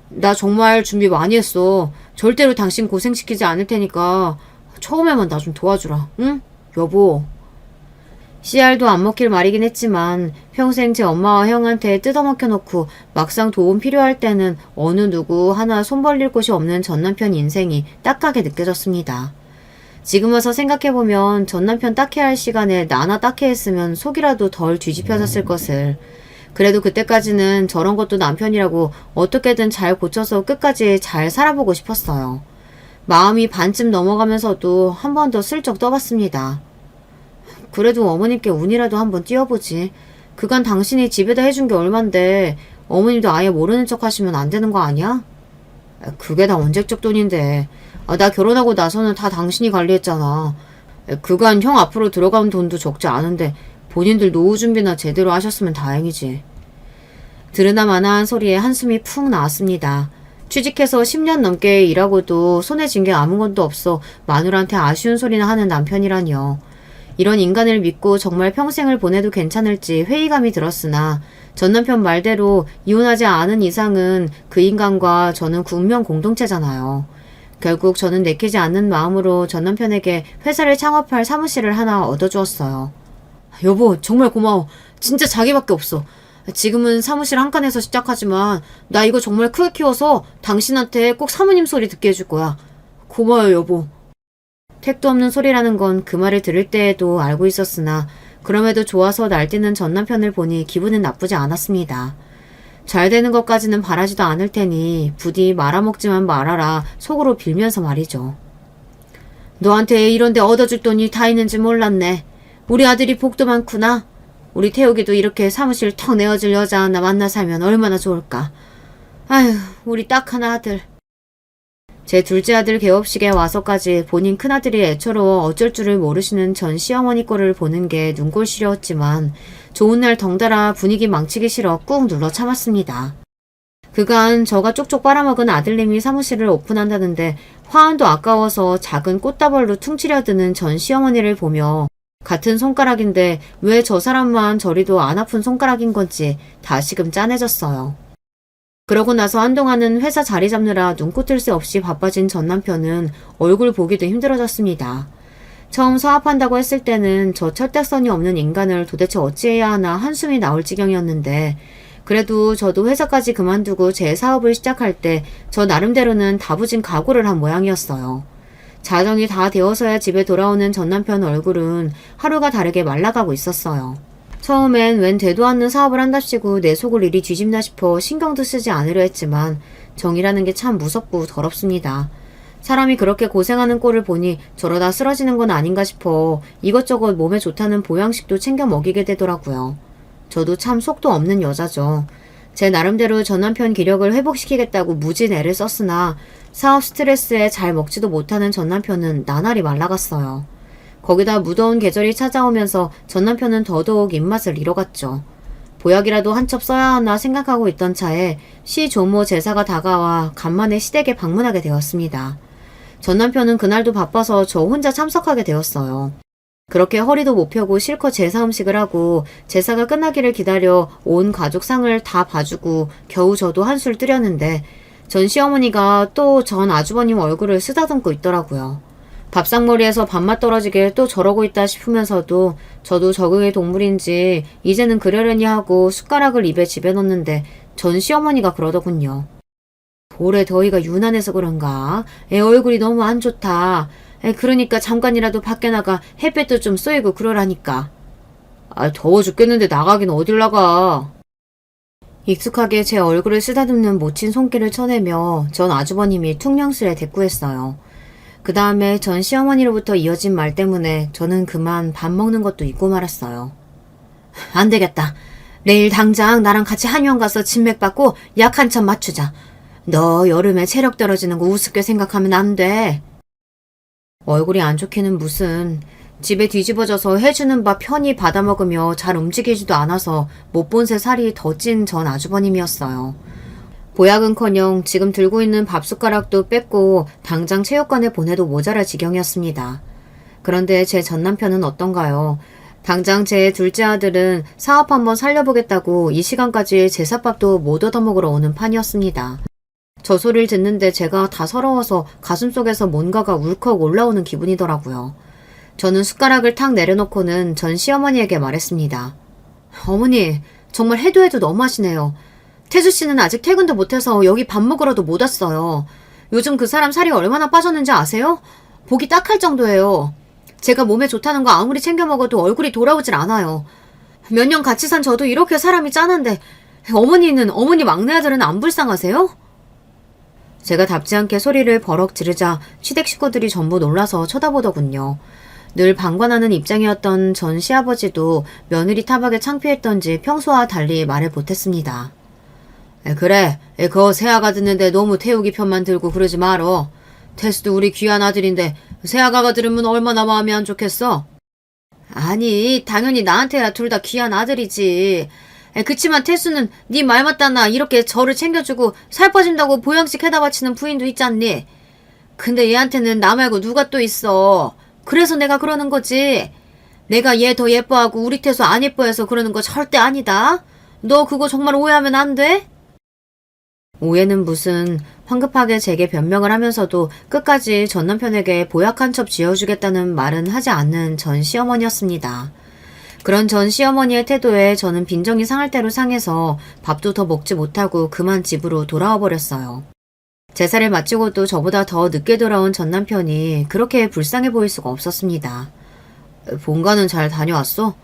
나 정말 준비 많이 했어. 절대로 당신 고생시키지 않을 테니까 처음에만 나 좀 도와주라. 응? 여보. 씨알도 안 먹힐 말이긴 했지만 평생 제 엄마와 형한테 뜯어먹혀 놓고 막상 도움 필요할 때는 어느 누구 하나 손 벌릴 곳이 없는 전 남편 인생이 딱하게 느껴졌습니다. 지금 와서 생각해보면 전 남편 딱해 할 시간에 나나 딱해 했으면 속이라도 덜 뒤집혀졌을 것을. 그래도 그때까지는 저런 것도 남편이라고 어떻게든 잘 고쳐서 끝까지 잘 살아보고 싶었어요. 마음이 반쯤 넘어가면서도 한 번 더 슬쩍 떠봤습니다. 그래도 어머님께 운이라도 한번 띄워보지. 그간 당신이 집에다 해준 게 얼만데 어머님도 아예 모르는 척 하시면 안 되는 거 아니야? 그게 다 언제적 돈인데. 나 결혼하고 나서는 다 당신이 관리했잖아. 그간 형 앞으로 들어간 돈도 적지 않은데 본인들 노후 준비나 제대로 하셨으면 다행이지. 들으나 마나한 소리에 한숨이 푹 나왔습니다. 취직해서 10년 넘게 일하고도 손에 쥔 게 아무것도 없어 마누라한테 아쉬운 소리나 하는 남편이라니요. 이런 인간을 믿고 정말 평생을 보내도 괜찮을지 회의감이 들었으나 전 남편 말대로 이혼하지 않은 이상은 그 인간과 저는 운명 공동체잖아요. 결국 저는 내키지 않는 마음으로 전 남편에게 회사를 창업할 사무실을 하나 얻어주었어요. 여보, 정말 고마워. 진짜 자기밖에 없어. 지금은 사무실 한 칸에서 시작하지만 나 이거 정말 크게 키워서 당신한테 꼭 사모님 소리 듣게 해줄 거야. 고마워요, 여보. 택도 없는 소리라는 건 그 말을 들을 때에도 알고 있었으나 그럼에도 좋아서 날뛰는 전 남편을 보니 기분은 나쁘지 않았습니다. 잘 되는 것까지는 바라지도 않을 테니 부디 말아먹지만 말아라 속으로 빌면서 말이죠. 너한테 이런 데 얻어줄 돈이 다 있는지 몰랐네. 우리 아들이 복도 많구나. 우리 태욱이도 이렇게 사무실 턱 내어줄 여자 하나 만나 살면 얼마나 좋을까. 아휴, 우리 딱 하나 아들. 제 둘째 아들 개업식에 와서까지 본인 큰아들이 애처로워 어쩔 줄을 모르시는 전 시어머니 꼴을 보는 게 눈꼴 시려웠지만 좋은 날 덩달아 분위기 망치기 싫어 꾹 눌러 참았습니다. 그간 저가 쪽쪽 빨아먹은 아들님이 사무실을 오픈한다는데 화환도 아까워서 작은 꽃다발로 퉁치려드는 전 시어머니를 보며 같은 손가락인데 왜 저 사람만 저리도 안 아픈 손가락인 건지 다시금 짠해졌어요. 그러고 나서 한동안은 회사 자리 잡느라 눈꽃을 새 없이 바빠진 전 남편은 얼굴 보기도 힘들어졌습니다. 처음 사업한다고 했을 때는 저 철딱선이 없는 인간을 도대체 어찌해야 하나 한숨이 나올 지경이었는데, 그래도 저도 회사까지 그만두고 제 사업을 시작할 때 저 나름대로는 다부진 각오를 한 모양이었어요. 자정이 다 되어서야 집에 돌아오는 전 남편 얼굴은 하루가 다르게 말라가고 있었어요. 처음엔 웬 되도 않는 사업을 한답시고 내 속을 이리 뒤집나 싶어 신경도 쓰지 않으려 했지만 정이라는 게 참 무섭고 더럽습니다. 사람이 그렇게 고생하는 꼴을 보니 저러다 쓰러지는 건 아닌가 싶어 이것저것 몸에 좋다는 보양식도 챙겨 먹이게 되더라고요. 저도 참 속도 없는 여자죠. 제 나름대로 전 남편 기력을 회복시키겠다고 무진 애를 썼으나 사업 스트레스에 잘 먹지도 못하는 전 남편은 나날이 말라갔어요. 거기다 무더운 계절이 찾아오면서 전 남편은 더더욱 입맛을 잃어갔죠. 보약이라도 한 첩 써야 하나 생각하고 있던 차에 시조모 제사가 다가와 간만에 시댁에 방문하게 되었습니다. 전 남편은 그날도 바빠서 저 혼자 참석하게 되었어요. 그렇게 허리도 못 펴고 실컷 제사 음식을 하고 제사가 끝나기를 기다려 온 가족 상을 다 봐주고 겨우 저도 한술 뜨렸는데 전 시어머니가 또 전 아주버님 얼굴을 쓰다듬고 있더라고요. 밥상머리에서 밥맛 떨어지게 또 저러고 있다 싶으면서도 저도 적응의 동물인지 이제는 그러려니 하고 숟가락을 입에 집어넣는데 전 시어머니가 그러더군요. 올해 더위가 유난해서 그런가? 애 얼굴이 너무 안 좋다. 그러니까 잠깐이라도 밖에 나가 햇볕도 좀 쏘이고 그러라니까. 더워 죽겠는데 나가긴 어딜 나가. 익숙하게 제 얼굴을 쓰다듬는 모친 손길을 쳐내며 전 아주버님이 퉁명스레 대꾸했어요. 그 다음에 전 시어머니로부터 이어진 말 때문에 저는 그만 밥 먹는 것도 잊고 말았어요. 안 되겠다. 내일 당장 나랑 같이 한의원 가서 진맥 받고 약 한 참 맞추자. 너 여름에 체력 떨어지는 거 우습게 생각하면 안 돼. 얼굴이 안 좋기는 무슨. 집에 뒤집어져서 해주는 밥 편히 받아먹으며 잘 움직이지도 않아서 못 본 새 살이 더 찐 전 아주버님이었어요. 보약은커녕 지금 들고 있는 밥숟가락도 뺐고 당장 체육관에 보내도 모자랄 지경이었습니다. 그런데 제 전 남편은 어떤가요? 당장 제 둘째 아들은 사업 한번 살려보겠다고 이 시간까지 제사밥도 못 얻어먹으러 오는 판이었습니다. 저 소리를 듣는데 제가 다 서러워서 가슴속에서 뭔가가 울컥 올라오는 기분이더라고요. 저는 숟가락을 탁 내려놓고는 전 시어머니에게 말했습니다. 어머니, 정말 해도 해도 너무하시네요. 태주 씨는 아직 퇴근도 못해서 여기 밥 먹으러도 못 왔어요. 요즘 그 사람 살이 얼마나 빠졌는지 아세요? 보기 딱할 정도예요. 제가 몸에 좋다는 거 아무리 챙겨 먹어도 얼굴이 돌아오질 않아요. 몇 년 같이 산 저도 이렇게 사람이 짠한데 어머니 막내 아들은 안 불쌍하세요? 제가 답지 않게 소리를 버럭 지르자 시댁 식구들이 전부 놀라서 쳐다보더군요. 늘 방관하는 입장이었던 전 시아버지도 며느리 타박에 창피했던지 평소와 달리 말을 못했습니다. 그래, 그 새아가 듣는데 너무 태우기 편만 들고 그러지 말어. 태수도 우리 귀한 아들인데 새아가가 들으면 얼마나 마음이 안 좋겠어? 아니, 당연히 나한테야 둘 다 귀한 아들이지. 그치만 태수는 네 말 맞다나 이렇게 저를 챙겨주고 살 빠진다고 보양식 해다 바치는 부인도 있잖니. 근데 얘한테는 나 말고 누가 또 있어. 그래서 내가 그러는 거지. 내가 얘 더 예뻐하고 우리 태수 안 예뻐해서 그러는 거 절대 아니다. 너 그거 정말 오해하면 안 돼? 오해는 무슨. 황급하게 제게 변명을 하면서도 끝까지 전 남편에게 보약 한 첩 쥐어주겠다는 말은 하지 않는 전 시어머니였습니다. 그런 전 시어머니의 태도에 저는 빈정이 상할 대로 상해서 밥도 더 먹지 못하고 그만 집으로 돌아와 버렸어요. 제사를 마치고도 저보다 더 늦게 돌아온 전 남편이 그렇게 불쌍해 보일 수가 없었습니다. 본가는 잘 다녀왔어?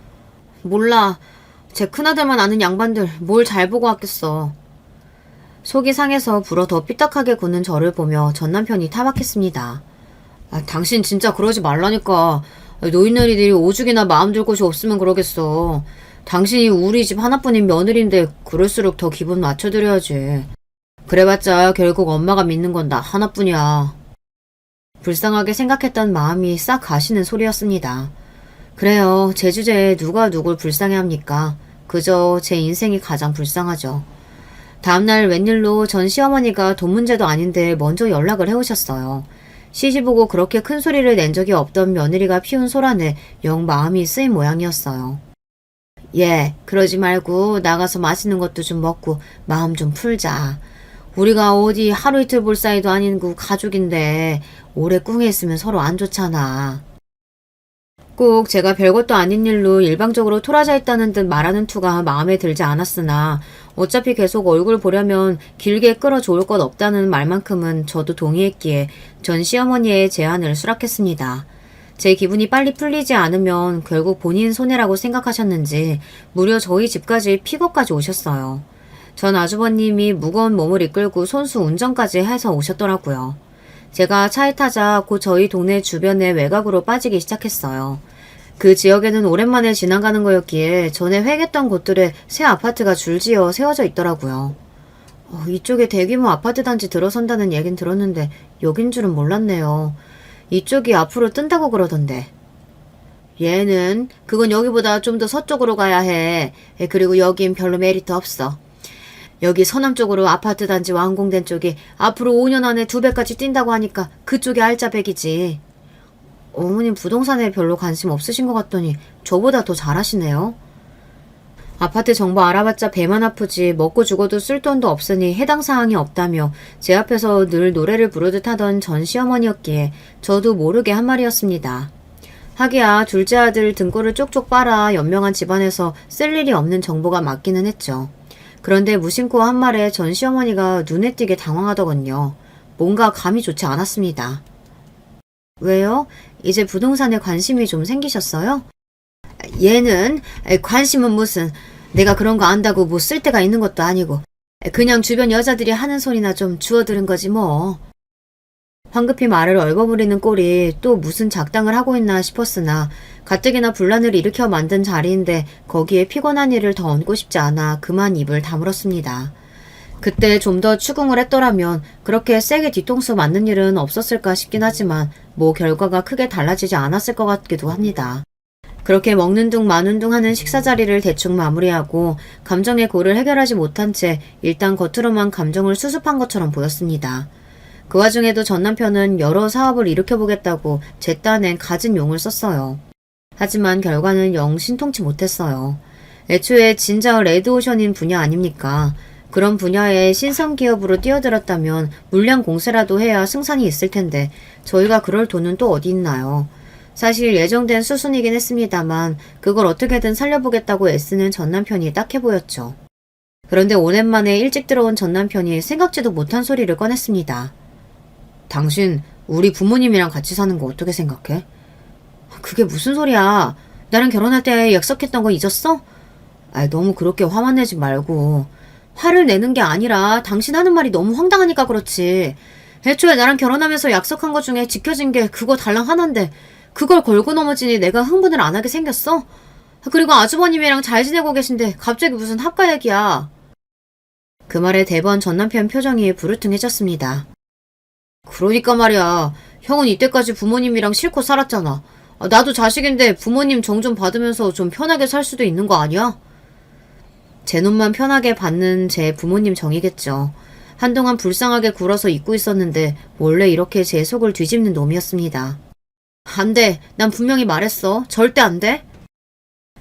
몰라. 제 큰아들만 아는 양반들 뭘 잘 보고 왔겠어. 속이 상해서 불어 더 삐딱하게 굳는 저를 보며 전 남편이 타박했습니다. 당신 진짜 그러지 말라니까. 노인네리들이 오죽이나 마음 둘 곳이 없으면 그러겠어. 당신이 우리 집 하나뿐인 며느리인데 그럴수록 더 기분 맞춰드려야지. 그래봤자 결국 엄마가 믿는 건 나 하나뿐이야. 불쌍하게 생각했던 마음이 싹 가시는 소리였습니다. 그래요. 제 주제에 누가 누굴 불쌍해합니까? 그저 제 인생이 가장 불쌍하죠. 다음날 웬일로 전 시어머니가 돈 문제도 아닌데 먼저 연락을 해오셨어요. 시시보고 그렇게 큰 소리를 낸 적이 없던 며느리가 피운 소란에 영 마음이 쓰인 모양이었어요. 예, 그러지 말고 나가서 맛있는 것도 좀 먹고 마음 좀 풀자. 우리가 어디 하루 이틀 볼 사이도 아니고 가족인데 오래 꿍해 있으면 서로 안 좋잖아. 꼭 제가 별것도 아닌 일로 일방적으로 토라져 있다는 듯 말하는 투가 마음에 들지 않았으나 어차피 계속 얼굴 보려면 길게 끌어좋을 것 없다는 말만큼은 저도 동의했기에 전 시어머니의 제안을 수락했습니다. 제 기분이 빨리 풀리지 않으면 결국 본인 손해라고 생각하셨는지 무려 저희 집까지 픽업까지 오셨어요. 전 아주버님이 무거운 몸을 이끌고 손수 운전까지 해서 오셨더라고요. 제가 차에 타자 곧 저희 동네 주변의 외곽으로 빠지기 시작했어요. 그 지역에는 오랜만에 지나가는 거였기에 전에 횡했던 곳들에 새 아파트가 줄지어 세워져 있더라고요. 이쪽에 대규모 아파트 단지 들어선다는 얘긴 들었는데 여긴 줄은 몰랐네요. 이쪽이 앞으로 뜬다고 그러던데. 얘는 그건 여기보다 좀 더 서쪽으로 가야 해. 그리고 여긴 별로 메리트 없어. 여기 서남 쪽으로 아파트 단지 완공된 쪽이 앞으로 5년 안에 2배까지 뛴다고 하니까 그쪽이 알짜배기지. 어머님 부동산에 별로 관심 없으신 것 같더니 저보다 더 잘하시네요. 아파트 정보 알아봤자 배만 아프지 먹고 죽어도 쓸 돈도 없으니 해당 사항이 없다며 제 앞에서 늘 노래를 부르듯 하던 전 시어머니였기에 저도 모르게 한 말이었습니다. 하기야 둘째 아들 등골을 쪽쪽 빨아 연명한 집안에서 쓸 일이 없는 정보가 맞기는 했죠. 그런데 무심코 한 말에 전 시어머니가 눈에 띄게 당황하더군요. 뭔가 감이 좋지 않았습니다. 왜요? 이제 부동산에 관심이 좀 생기셨어요? 얘는 관심은 무슨 내가 그런 거 안다고 뭐 쓸 데가 있는 것도 아니고 그냥 주변 여자들이 하는 소리나 좀 주워들은 거지 뭐. 황급히 말을 얼버무리는 꼴이 또 무슨 작당을 하고 있나 싶었으나 가뜩이나 분란을 일으켜 만든 자리인데 거기에 피곤한 일을 더 얹고 싶지 않아 그만 입을 다물었습니다. 그때 좀 더 추궁을 했더라면 그렇게 세게 뒤통수 맞는 일은 없었을까 싶긴 하지만 뭐 결과가 크게 달라지지 않았을 것 같기도 합니다. 그렇게 먹는 둥 마는 둥 하는 식사 자리를 대충 마무리하고 감정의 골을 해결하지 못한 채 일단 겉으로만 감정을 수습한 것처럼 보였습니다. 그 와중에도 전 남편은 여러 사업을 일으켜보겠다고 제 딴엔 갖은 용을 썼어요. 하지만 결과는 영 신통치 못했어요. 애초에 진짜 레드오션인 분야 아닙니까? 그런 분야에 신성 기업으로 뛰어들었다면 물량 공세라도 해야 승산이 있을 텐데 저희가 그럴 돈은 또 어디 있나요? 사실 예정된 수순이긴 했습니다만 그걸 어떻게든 살려보겠다고 애쓰는 전 남편이 딱해 보였죠. 그런데 오랜만에 일찍 들어온 전 남편이 생각지도 못한 소리를 꺼냈습니다. 당신 우리 부모님이랑 같이 사는 거 어떻게 생각해? 그게 무슨 소리야? 나랑 결혼할 때 약속했던 거 잊었어? 너무 그렇게 화만 내지 말고. 화를 내는 게 아니라 당신 하는 말이 너무 황당하니까 그렇지. 애초에 나랑 결혼하면서 약속한 거 중에 지켜진 게 그거 달랑 하나인데 그걸 걸고 넘어지니 내가 흥분을 안 하게 생겼어? 그리고 아주버님이랑 잘 지내고 계신데 갑자기 무슨 합가 얘기야. 그 말에 대번 전 남편 표정이 부르퉁해졌습니다. 그러니까 말이야. 형은 이때까지 부모님이랑 실컷 살았잖아. 나도 자식인데 부모님 정 좀 받으면서 좀 편하게 살 수도 있는 거 아니야? 제 놈만 편하게 받는 제 부모님 정이겠죠. 한동안 불쌍하게 굴어서 잊고 있었는데 원래 이렇게 제 속을 뒤집는 놈이었습니다. 안 돼. 난 분명히 말했어. 절대 안 돼.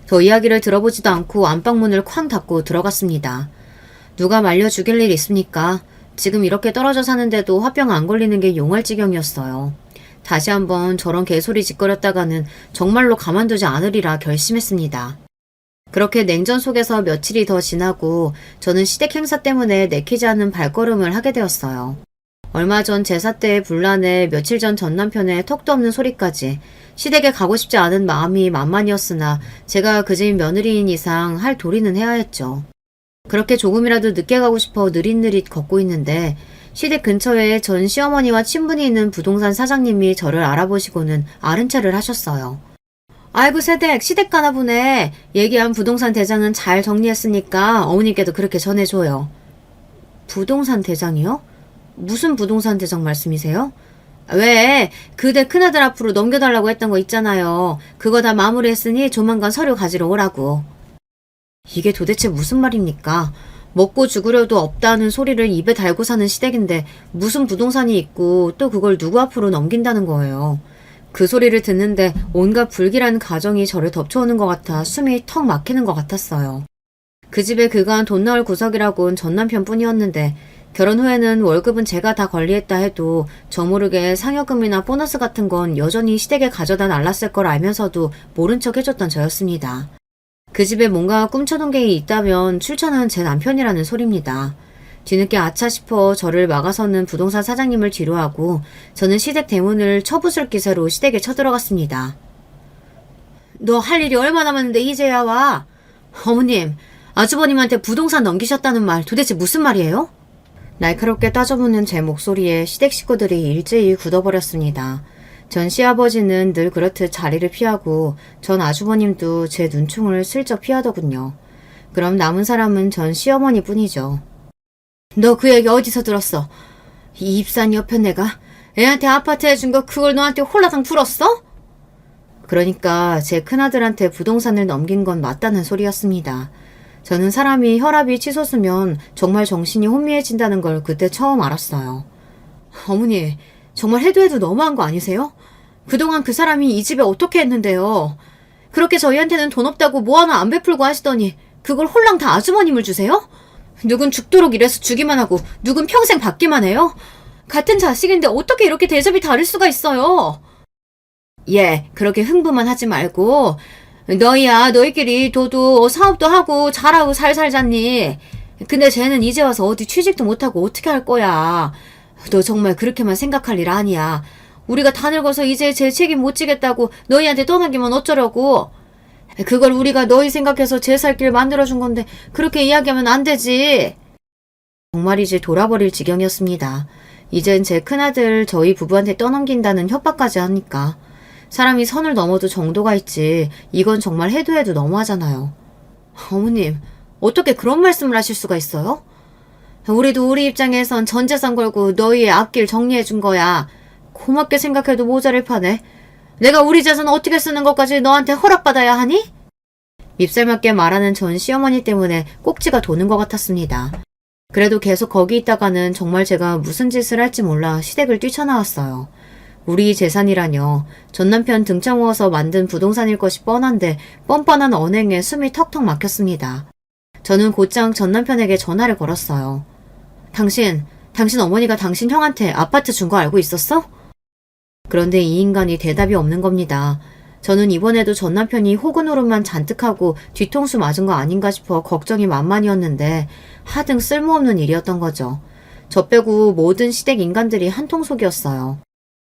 더 이야기를 들어보지도 않고 안방문을 쾅 닫고 들어갔습니다. 누가 말려 죽일 일 있습니까? 지금 이렇게 떨어져 사는데도 화병 안 걸리는 게 용할 지경이었어요. 다시 한번 저런 개소리 짓거렸다가는 정말로 가만두지 않으리라 결심했습니다. 그렇게 냉전 속에서 며칠이 더 지나고 저는 시댁 행사 때문에 내키지 않는 발걸음을 하게 되었어요. 얼마 전 제사 때의 분란에 며칠 전 전 남편의 턱도 없는 소리까지 시댁에 가고 싶지 않은 마음이 만만이었으나 제가 그 집 며느리인 이상 할 도리는 해야 했죠. 그렇게 조금이라도 늦게 가고 싶어 느릿느릿 걷고 있는데 시댁 근처에 전 시어머니와 친분이 있는 부동산 사장님이 저를 알아보시고는 아른 체를 하셨어요. 아이고 새댁 시댁 가나 보네. 얘기한 부동산 대장은 잘 정리했으니까 어머님께도 그렇게 전해줘요. 부동산 대장이요? 무슨 부동산 대장 말씀이세요? 왜? 그대 큰아들 앞으로 넘겨달라고 했던 거 있잖아요. 그거 다 마무리했으니 조만간 서류 가지러 오라고. 이게 도대체 무슨 말입니까? 먹고 죽으려도 없다는 소리를 입에 달고 사는 시댁인데 무슨 부동산이 있고 또 그걸 누구 앞으로 넘긴다는 거예요. 그 소리를 듣는데 온갖 불길한 가정이 저를 덮쳐오는 것 같아 숨이 턱 막히는 것 같았어요. 그 집에 그간 돈 나올 구석이라곤 전 남편뿐이었는데 결혼 후에는 월급은 제가 다 관리했다 해도 저 모르게 상여금이나 보너스 같은 건 여전히 시댁에 가져다 날랐을 걸 알면서도 모른 척 해줬던 저였습니다. 그 집에 뭔가 꿈쳐둔 게 있다면 출처는 제 남편이라는 소리입니다. 뒤늦게 아차 싶어 저를 막아서는 부동산 사장님을 뒤로하고 저는 시댁 대문을 쳐부술 기세로 시댁에 쳐들어갔습니다. 너 할 일이 얼마 남았는데 이제야 와? 어머님, 아주버님한테 부동산 넘기셨다는 말 도대체 무슨 말이에요? 날카롭게 따져보는 제 목소리에 시댁 식구들이 일제히 굳어버렸습니다. 전 시아버지는 늘 그렇듯 자리를 피하고 전 아주버님도 제 눈총을 슬쩍 피하더군요. 그럼 남은 사람은 전 시어머니 뿐이죠. 너 그 얘기 어디서 들었어? 이 입산 옆에 내가 애한테 아파트 해준 거 그걸 너한테 홀라당 풀었어? 그러니까 제 큰아들한테 부동산을 넘긴 건 맞다는 소리였습니다. 저는 사람이 혈압이 치솟으면 정말 정신이 혼미해진다는 걸 그때 처음 알았어요. 어머니, 정말 해도 너무한 거 아니세요? 그동안 그 사람이 이 집에 어떻게 했는데요? 그렇게 저희한테는 돈 없다고 뭐 하나 안 베풀고 하시더니 그걸 홀랑 다 아주머님을 주세요? 누군 죽도록 일해서 주기만 하고 누군 평생 받기만 해요? 같은 자식인데 어떻게 이렇게 대접이 다를 수가 있어요? 예, 그렇게 흥부만 하지 말고 너희끼리 도도 사업도 하고 잘하고 잘 살잖니. 근데 쟤는 이제 와서 어디 취직도 못하고 어떻게 할 거야. 너 정말 그렇게만 생각할 일 아니야. 우리가 다 늙어서 이제 제 책임 못 지겠다고 너희한테 떠넘기면 어쩌려고. 그걸 우리가 너희 생각해서 제 살 길 만들어준 건데 그렇게 이야기하면 안 되지. 정말이지 돌아버릴 지경이었습니다. 이젠 제 큰아들 저희 부부한테 떠넘긴다는 협박까지 하니까. 사람이 선을 넘어도 정도가 있지 이건 정말 해도 너무하잖아요. 어머님, 어떻게 그런 말씀을 하실 수가 있어요? 우리도 우리 입장에선 전 재산 걸고 너희의 앞길 정리해준 거야. 고맙게 생각해도 모자를 파네. 내가 우리 재산 어떻게 쓰는 것까지 너한테 허락받아야 하니? 밉살맞게 말하는 전 시어머니 때문에 꼭지가 도는 것 같았습니다. 그래도 계속 거기 있다가는 정말 제가 무슨 짓을 할지 몰라 시댁을 뛰쳐나왔어요. 우리 재산이라뇨. 전 남편 등쳐모아서 만든 부동산일 것이 뻔한데 뻔뻔한 언행에 숨이 턱턱 막혔습니다. 저는 곧장 전 남편에게 전화를 걸었어요. 당신 어머니가 당신 형한테 아파트 준 거 알고 있었어? 그런데 이 인간이 대답이 없는 겁니다. 저는 이번에도 전 남편이 호구 노릇만 잔뜩 하고 뒤통수 맞은 거 아닌가 싶어 걱정이 만만이었는데 하등 쓸모없는 일이었던 거죠. 저 빼고 모든 시댁 인간들이 한통속이었어요.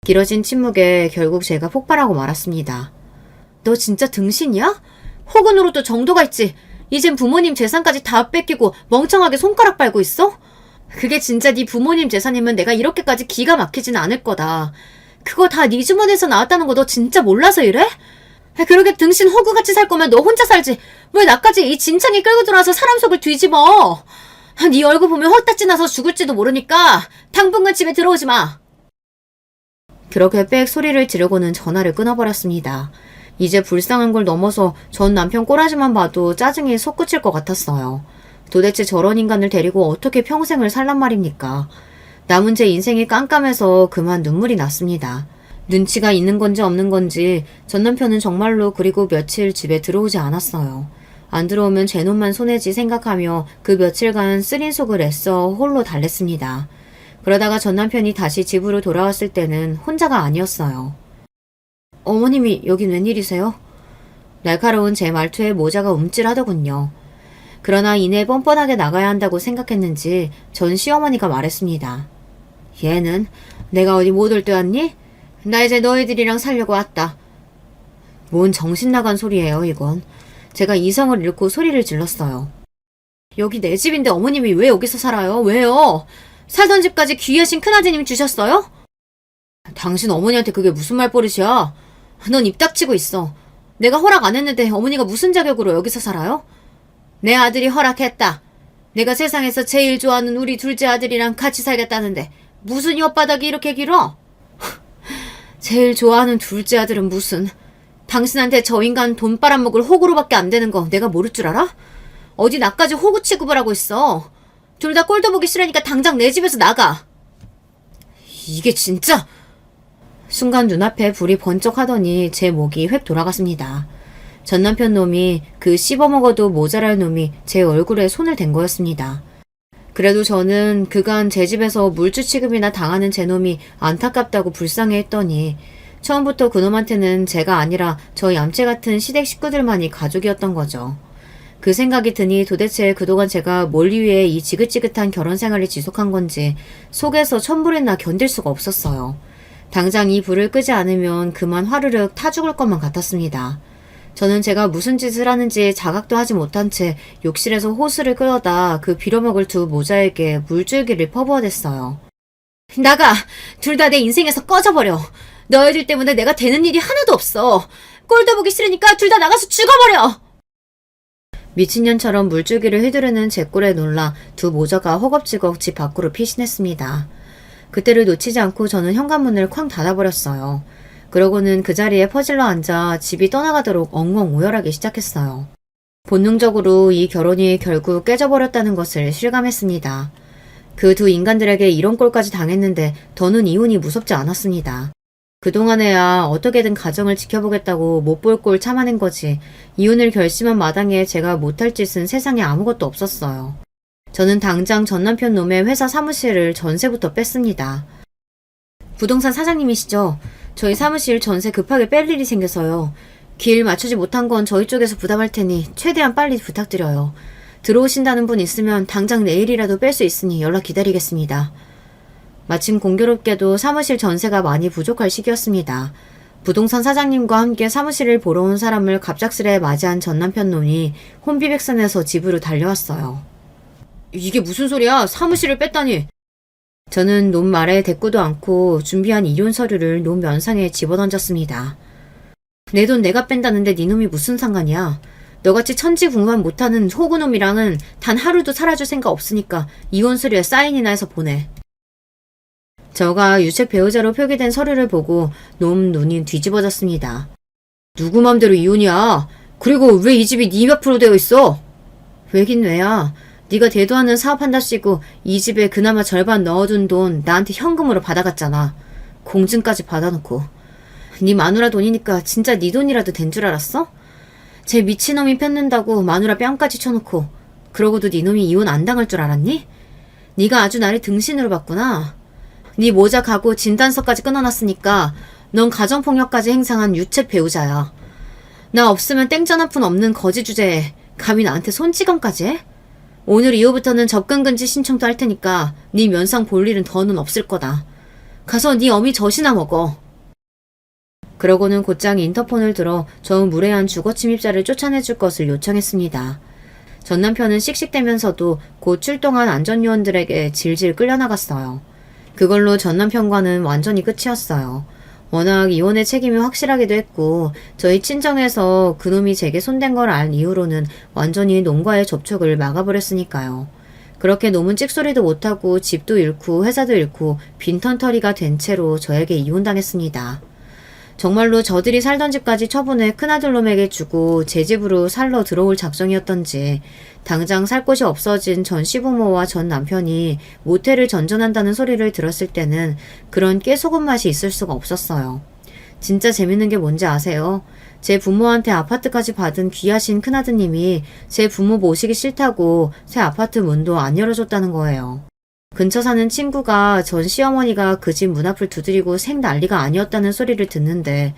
길어진 침묵에 결국 제가 폭발하고 말았습니다. 너 진짜 등신이야? 호구 노릇도 정도가 있지. 이젠 부모님 재산까지 다 뺏기고 멍청하게 손가락 빨고 있어? 그게 진짜 네 부모님 재산이면 내가 이렇게까지 기가 막히진 않을 거다. 그거 다 네 주머니에서 나왔다는 거 너 진짜 몰라서 이래? 그러게 등신 호구같이 살 거면 너 혼자 살지. 왜 나까지 이 진창이 끌고 들어와서 사람 속을 뒤집어. 네 얼굴 보면 헛다지 나서 죽을지도 모르니까 당분간 집에 들어오지 마. 그렇게 빽 소리를 지르고는 전화를 끊어버렸습니다. 이제 불쌍한 걸 넘어서 전 남편 꼬라지만 봐도 짜증이 솟구칠 것 같았어요. 도대체 저런 인간을 데리고 어떻게 평생을 살란 말입니까? 남은 제 인생이 깜깜해서 그만 눈물이 났습니다. 눈치가 있는 건지 없는 건지 전 남편은 정말로 그리고 며칠 집에 들어오지 않았어요. 안 들어오면 제 놈만 손해지 생각하며 그 며칠간 쓰린 속을 애써 홀로 달랬습니다. 그러다가 전 남편이 다시 집으로 돌아왔을 때는 혼자가 아니었어요. 어머님이 여긴 웬일이세요? 날카로운 제 말투에 모자가 움찔하더군요. 그러나 이내 뻔뻔하게 나가야 한다고 생각했는지 전 시어머니가 말했습니다. 얘는 내가 어디 못 올 때 왔니? 나 이제 너희들이랑 살려고 왔다. 뭔 정신 나간 소리예요, 이건. 제가 이성을 잃고 소리를 질렀어요. 여기 내 집인데 어머님이 왜 여기서 살아요? 왜요? 살던 집까지 귀하신 큰아드님이 주셨어요? 당신 어머니한테 그게 무슨 말버릇이야? 넌 입 닥치고 있어. 내가 허락 안 했는데 어머니가 무슨 자격으로 여기서 살아요? 내 아들이 허락했다. 내가 세상에서 제일 좋아하는 우리 둘째 아들이랑 같이 살겠다는데 무슨 혓바닥이 이렇게 길어? 제일 좋아하는 둘째 아들은 무슨. 당신한테 저 인간 돈 빨아먹을 호구로밖에 안 되는 거 내가 모를 줄 알아? 어디 나까지 호구 취급을 하고 있어. 둘 다 꼴도 보기 싫으니까 당장 내 집에서 나가. 이게 진짜... 순간 눈앞에 불이 번쩍하더니 제 목이 획 돌아갔습니다. 전남편 놈이 그 씹어먹어도 모자랄 놈이 제 얼굴에 손을 댄 거였습니다. 그래도 저는 그간 제 집에서 물주 취급이나 당하는 제 놈이 안타깝다고 불쌍해했더니 처음부터 그놈한테는 제가 아니라 저 얌체 같은 시댁 식구들만이 가족이었던 거죠. 그 생각이 드니 도대체 그동안 제가 뭘 위해 이 지긋지긋한 결혼 생활을 지속한 건지 속에서 천불이 나 견딜 수가 없었어요. 당장 이 불을 끄지 않으면 그만 화르륵 타 죽을 것만 같았습니다. 저는 제가 무슨 짓을 하는지 자각도 하지 못한 채 욕실에서 호스를 끌어다 그 빌어먹을 두 모자에게 물줄기를 퍼부어댔어요. 나가! 둘 다 내 인생에서 꺼져버려! 너희들 때문에 내가 되는 일이 하나도 없어! 꼴도 보기 싫으니까 둘 다 나가서 죽어버려! 미친년처럼 물줄기를 휘두르는 제 꼴에 놀라 두 모자가 허겁지겁 집 밖으로 피신했습니다. 그때를 놓치지 않고 저는 현관문을 쾅 닫아버렸어요. 그러고는 그 자리에 퍼질러 앉아 집이 떠나가도록 엉엉 오열하기 시작했어요. 본능적으로 이 결혼이 결국 깨져버렸다는 것을 실감했습니다. 그 두 인간들에게 이런 꼴까지 당했는데 더는 이혼이 무섭지 않았습니다. 그동안에야 어떻게든 가정을 지켜보겠다고 못 볼 꼴 참아낸 거지 이혼을 결심한 마당에 제가 못할 짓은 세상에 아무것도 없었어요. 저는 당장 전남편 놈의 회사 사무실을 전세부터 뺐습니다. 부동산 사장님이시죠? 저희 사무실 전세 급하게 뺄 일이 생겨서요. 길 맞추지 못한 건 저희 쪽에서 부담할 테니 최대한 빨리 부탁드려요. 들어오신다는 분 있으면 당장 내일이라도 뺄 수 있으니 연락 기다리겠습니다. 마침 공교롭게도 사무실 전세가 많이 부족할 시기였습니다. 부동산 사장님과 함께 사무실을 보러 온 사람을 갑작스레 맞이한 전남편 놈이 혼비백산해서 집으로 달려왔어요. 이게 무슨 소리야? 사무실을 뺐다니. 저는 놈 말에 대꾸도 않고 준비한 이혼 서류를 놈 면상에 집어던졌습니다. 내 돈 내가 뺀다는데 네 놈이 무슨 상관이야. 너같이 천지국만 못하는 호구놈이랑은 단 하루도 살아줄 생각 없으니까 이혼 서류에 사인이나 해서 보내. 저가 유책 배우자로 표기된 서류를 보고 놈 눈이 뒤집어졌습니다. 누구 맘대로 이혼이야. 그리고 왜 이 집이 네 앞으로 되어 있어? 왜긴 왜야. 네가 대도하는 사업한답시고 이 집에 그나마 절반 넣어둔 돈 나한테 현금으로 받아갔잖아. 공증까지 받아놓고. 네 마누라 돈이니까 진짜 네 돈이라도 된 줄 알았어? 쟤 미친놈이 폈는다고 마누라 뺨까지 쳐놓고 그러고도 네 놈이 이혼 안 당할 줄 알았니? 네가 아주 나를 등신으로 봤구나. 네 모자 가고 진단서까지 끊어놨으니까 넌 가정폭력까지 행상한 유책 배우자야. 나 없으면 땡전 한 푼 없는 거지 주제에 감히 나한테 손찌검까지 해? 오늘 이후부터는 접근금지 신청도 할 테니까 네 면상 볼 일은 더는 없을 거다. 가서 네 어미 젖이나 먹어. 그러고는 곧장 인터폰을 들어 저 무례한 주거침입자를 쫓아내줄 것을 요청했습니다. 전 남편은 씩씩대면서도 곧 출동한 안전요원들에게 질질 끌려나갔어요. 그걸로 전 남편과는 완전히 끝이었어요. 워낙 이혼의 책임이 확실하기도 했고 저희 친정에서 그놈이 제게 손댄 걸 알 이후로는 완전히 놈과의 접촉을 막아버렸으니까요. 그렇게 놈은 찍소리도 못하고 집도 잃고 회사도 잃고 빈털터리가 된 채로 저에게 이혼당했습니다. 정말로 저들이 살던 집까지 처분해 큰아들 놈에게 주고 제 집으로 살러 들어올 작정이었던지 당장 살 곳이 없어진 전 시부모와 전 남편이 모텔을 전전한다는 소리를 들었을 때는 그런 깨소금 맛이 있을 수가 없었어요. 진짜 재밌는 게 뭔지 아세요? 제 부모한테 아파트까지 받은 귀하신 큰아드님이 제 부모 모시기 싫다고 새 아파트 문도 안 열어줬다는 거예요. 근처 사는 친구가 전 시어머니가 그 집 문 앞을 두드리고 생 난리가 아니었다는 소리를 듣는데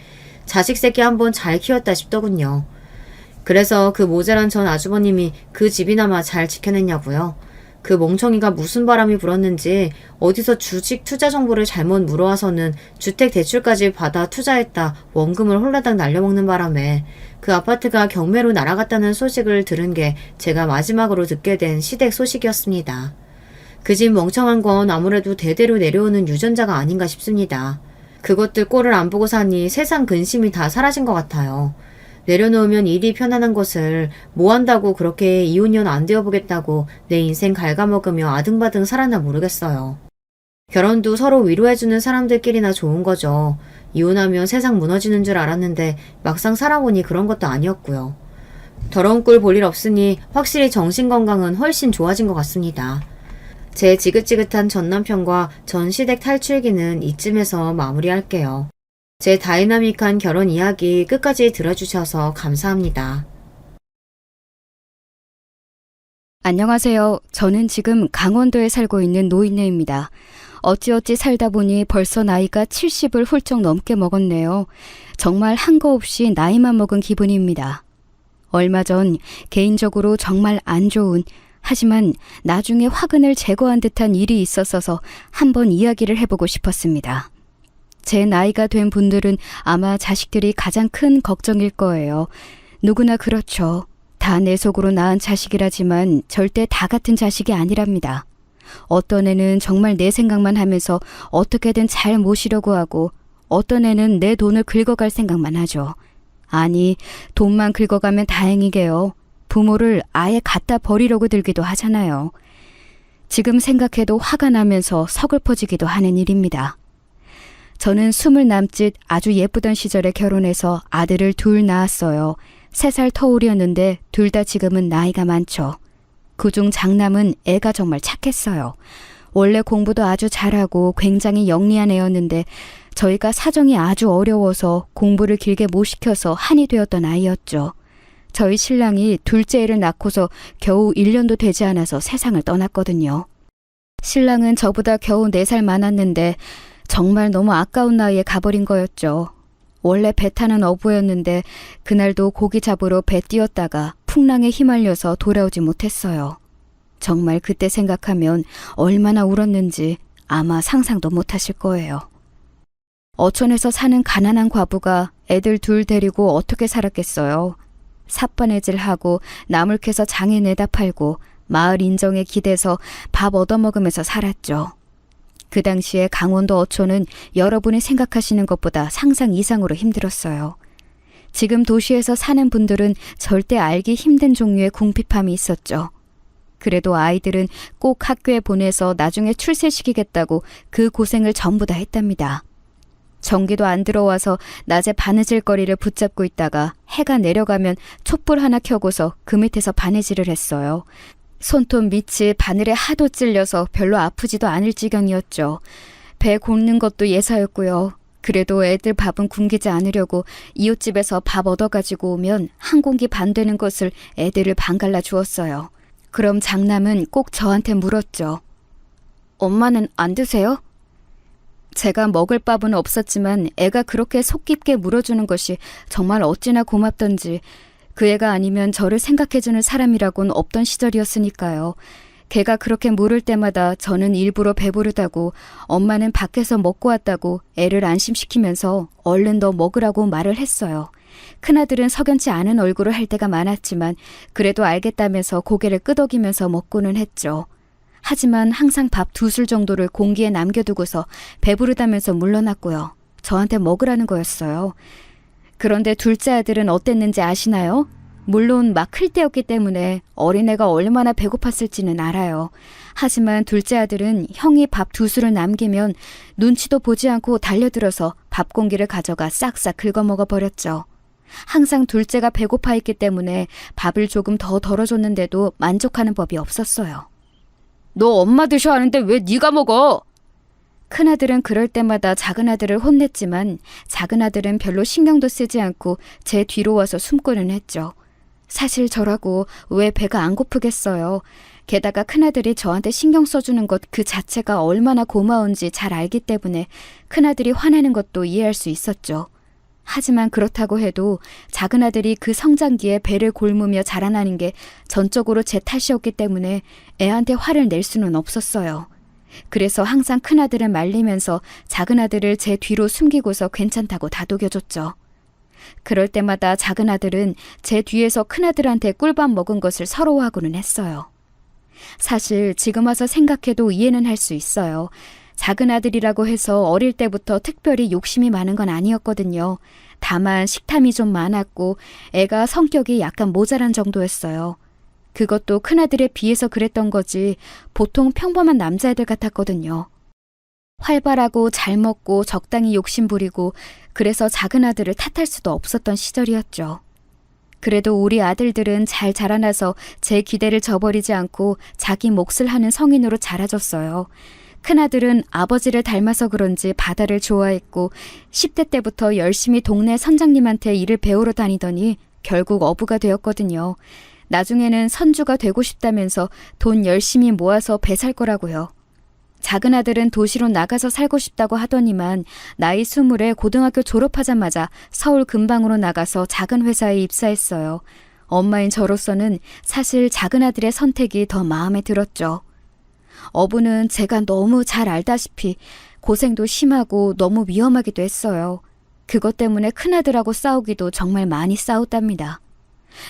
자식 새끼 한번 잘 키웠다 싶더군요. 그래서 그 모자란 전 아주버님이 그 집이나마 잘 지켜냈냐고요. 그 멍청이가 무슨 바람이 불었는지 어디서 주식 투자 정보를 잘못 물어와서는 주택 대출까지 받아 투자했다 원금을 홀라당 날려먹는 바람에 그 아파트가 경매로 날아갔다는 소식을 들은 게 제가 마지막으로 듣게 된 시댁 소식이었습니다. 그 집 멍청한 건 아무래도 대대로 내려오는 유전자가 아닌가 싶습니다. 그것들 꼴을 안 보고 사니 세상 근심이 다 사라진 것 같아요. 내려놓으면 일이 편안한 것을 뭐 한다고 그렇게 이혼년 안 되어보겠다고 내 인생 갉아먹으며 아등바등 살았나 모르겠어요. 결혼도 서로 위로해주는 사람들끼리나 좋은 거죠. 이혼하면 세상 무너지는 줄 알았는데 막상 살아보니 그런 것도 아니었고요. 더러운 꼴 볼 일 없으니 확실히 정신건강은 훨씬 좋아진 것 같습니다. 제 지긋지긋한 전남편과 전 시댁 탈출기는 이쯤에서 마무리할게요. 제 다이나믹한 결혼 이야기 끝까지 들어주셔서 감사합니다. 안녕하세요. 저는 지금 강원도에 살고 있는 노인네입니다. 어찌어찌 살다 보니 벌써 나이가 70을 훌쩍 넘게 먹었네요. 정말 한 거 없이 나이만 먹은 기분입니다. 얼마 전 개인적으로 정말 안 좋은, 하지만 나중에 화근을 제거한 듯한 일이 있었어서 한번 이야기를 해보고 싶었습니다. 제 나이가 된 분들은 아마 자식들이 가장 큰 걱정일 거예요. 누구나 그렇죠. 다 내 속으로 낳은 자식이라지만 절대 다 같은 자식이 아니랍니다. 어떤 애는 정말 내 생각만 하면서 어떻게든 잘 모시려고 하고, 어떤 애는 내 돈을 긁어갈 생각만 하죠. 아니, 돈만 긁어가면 다행이게요. 부모를 아예 갖다 버리려고 들기도 하잖아요. 지금 생각해도 화가 나면서 서글퍼지기도 하는 일입니다. 저는 20 남짓 아주 예쁘던 시절에 결혼해서 아들을 둘 낳았어요. 3살 터울이었는데 둘 다 지금은 나이가 많죠. 그중 장남은 애가 정말 착했어요. 원래 공부도 아주 잘하고 굉장히 영리한 애였는데 저희가 사정이 아주 어려워서 공부를 길게 못 시켜서 한이 되었던 아이였죠. 저희 신랑이 둘째 애를 낳고서 겨우 1년도 되지 않아서 세상을 떠났거든요. 신랑은 저보다 겨우 4살 많았는데 정말 너무 아까운 나이에 가버린 거였죠. 원래 배 타는 어부였는데 그날도 고기 잡으러 배 띄었다가 풍랑에 휘말려서 돌아오지 못했어요. 정말 그때 생각하면 얼마나 울었는지 아마 상상도 못하실 거예요. 어촌에서 사는 가난한 과부가 애들 둘 데리고 어떻게 살았겠어요. 삿바네질하고 나물 캐서 장에 내다 팔고 마을 인정에 기대서 밥 얻어먹으면서 살았죠. 그 당시에 강원도 어촌은 여러분이 생각하시는 것보다 상상 이상으로 힘들었어요. 지금 도시에서 사는 분들은 절대 알기 힘든 종류의 궁핍함이 있었죠. 그래도 아이들은 꼭 학교에 보내서 나중에 출세시키겠다고 그 고생을 전부 다 했답니다. 전기도 안 들어와서 낮에 바느질거리를 붙잡고 있다가 해가 내려가면 촛불 하나 켜고서 그 밑에서 바느질을 했어요. 손톱 밑이 바늘에 하도 찔려서 별로 아프지도 않을 지경이었죠. 배 굽는 것도 예사였고요. 그래도 애들 밥은 굶기지 않으려고 이웃집에서 밥 얻어가지고 오면 한 공기 반 되는 것을 애들을 반갈라 주었어요. 그럼 장남은 꼭 저한테 물었죠. 엄마는 안 드세요? 제가 먹을 밥은 없었지만 애가 그렇게 속 깊게 물어주는 것이 정말 어찌나 고맙던지, 그 애가 아니면 저를 생각해주는 사람이라곤 없던 시절이었으니까요. 걔가 그렇게 물을 때마다 저는 일부러 배부르다고, 엄마는 밖에서 먹고 왔다고 애를 안심시키면서 얼른 더 먹으라고 말을 했어요. 큰아들은 석연치 않은 얼굴을 할 때가 많았지만 그래도 알겠다면서 고개를 끄덕이면서 먹고는 했죠. 하지만 항상 밥 2술 정도를 공기에 남겨두고서 배부르다면서 물러났고요. 저한테 먹으라는 거였어요. 그런데 둘째 아들은 어땠는지 아시나요? 물론 막 클 때였기 때문에 어린애가 얼마나 배고팠을지는 알아요. 하지만 둘째 아들은 형이 밥 2술을 남기면 눈치도 보지 않고 달려들어서 밥 공기를 가져가 싹싹 긁어먹어 버렸죠. 항상 둘째가 배고파 있기 때문에 밥을 조금 더 덜어줬는데도 만족하는 법이 없었어요. 너 엄마 드셔 하는데 왜 네가 먹어? 큰아들은 그럴 때마다 작은아들을 혼냈지만 작은아들은 별로 신경도 쓰지 않고 제 뒤로 와서 숨고는 했죠. 사실 저라고 왜 배가 안 고프겠어요. 게다가 큰아들이 저한테 신경 써주는 것 그 자체가 얼마나 고마운지 잘 알기 때문에 큰아들이 화내는 것도 이해할 수 있었죠. 하지만 그렇다고 해도 작은아들이 그 성장기에 배를 골무며 자라나는 게 전적으로 제 탓이었기 때문에 애한테 화를 낼 수는 없었어요. 그래서 항상 큰아들을 말리면서 작은아들을 제 뒤로 숨기고서 괜찮다고 다독여줬죠. 그럴 때마다 작은아들은 제 뒤에서 큰아들한테 꿀밥 먹은 것을 서러워하고는 했어요. 사실 지금 와서 생각해도 이해는 할 수 있어요. 작은아들이라고 해서 어릴 때부터 특별히 욕심이 많은 건 아니었거든요. 다만 식탐이 좀 많았고 애가 성격이 약간 모자란 정도였어요. 그것도 큰아들에 비해서 그랬던 거지 보통 평범한 남자애들 같았거든요. 활발하고 잘 먹고 적당히 욕심 부리고 그래서 작은아들을 탓할 수도 없었던 시절이었죠. 그래도 우리 아들들은 잘 자라나서 제 기대를 저버리지 않고 자기 몫을 하는 성인으로 자라줬어요. 큰아들은 아버지를 닮아서 그런지 바다를 좋아했고 10대 때부터 열심히 동네 선장님한테 일을 배우러 다니더니 결국 어부가 되었거든요. 나중에는 선주가 되고 싶다면서 돈 열심히 모아서 배 살 거라고요. 작은 아들은 도시로 나가서 살고 싶다고 하더니만 나이 20에 고등학교 졸업하자마자 서울 근방으로 나가서 작은 회사에 입사했어요. 엄마인 저로서는 사실 작은 아들의 선택이 더 마음에 들었죠. 어부는 제가 너무 잘 알다시피 고생도 심하고 너무 위험하기도 했어요. 그것 때문에 큰아들하고 싸우기도 정말 많이 싸웠답니다.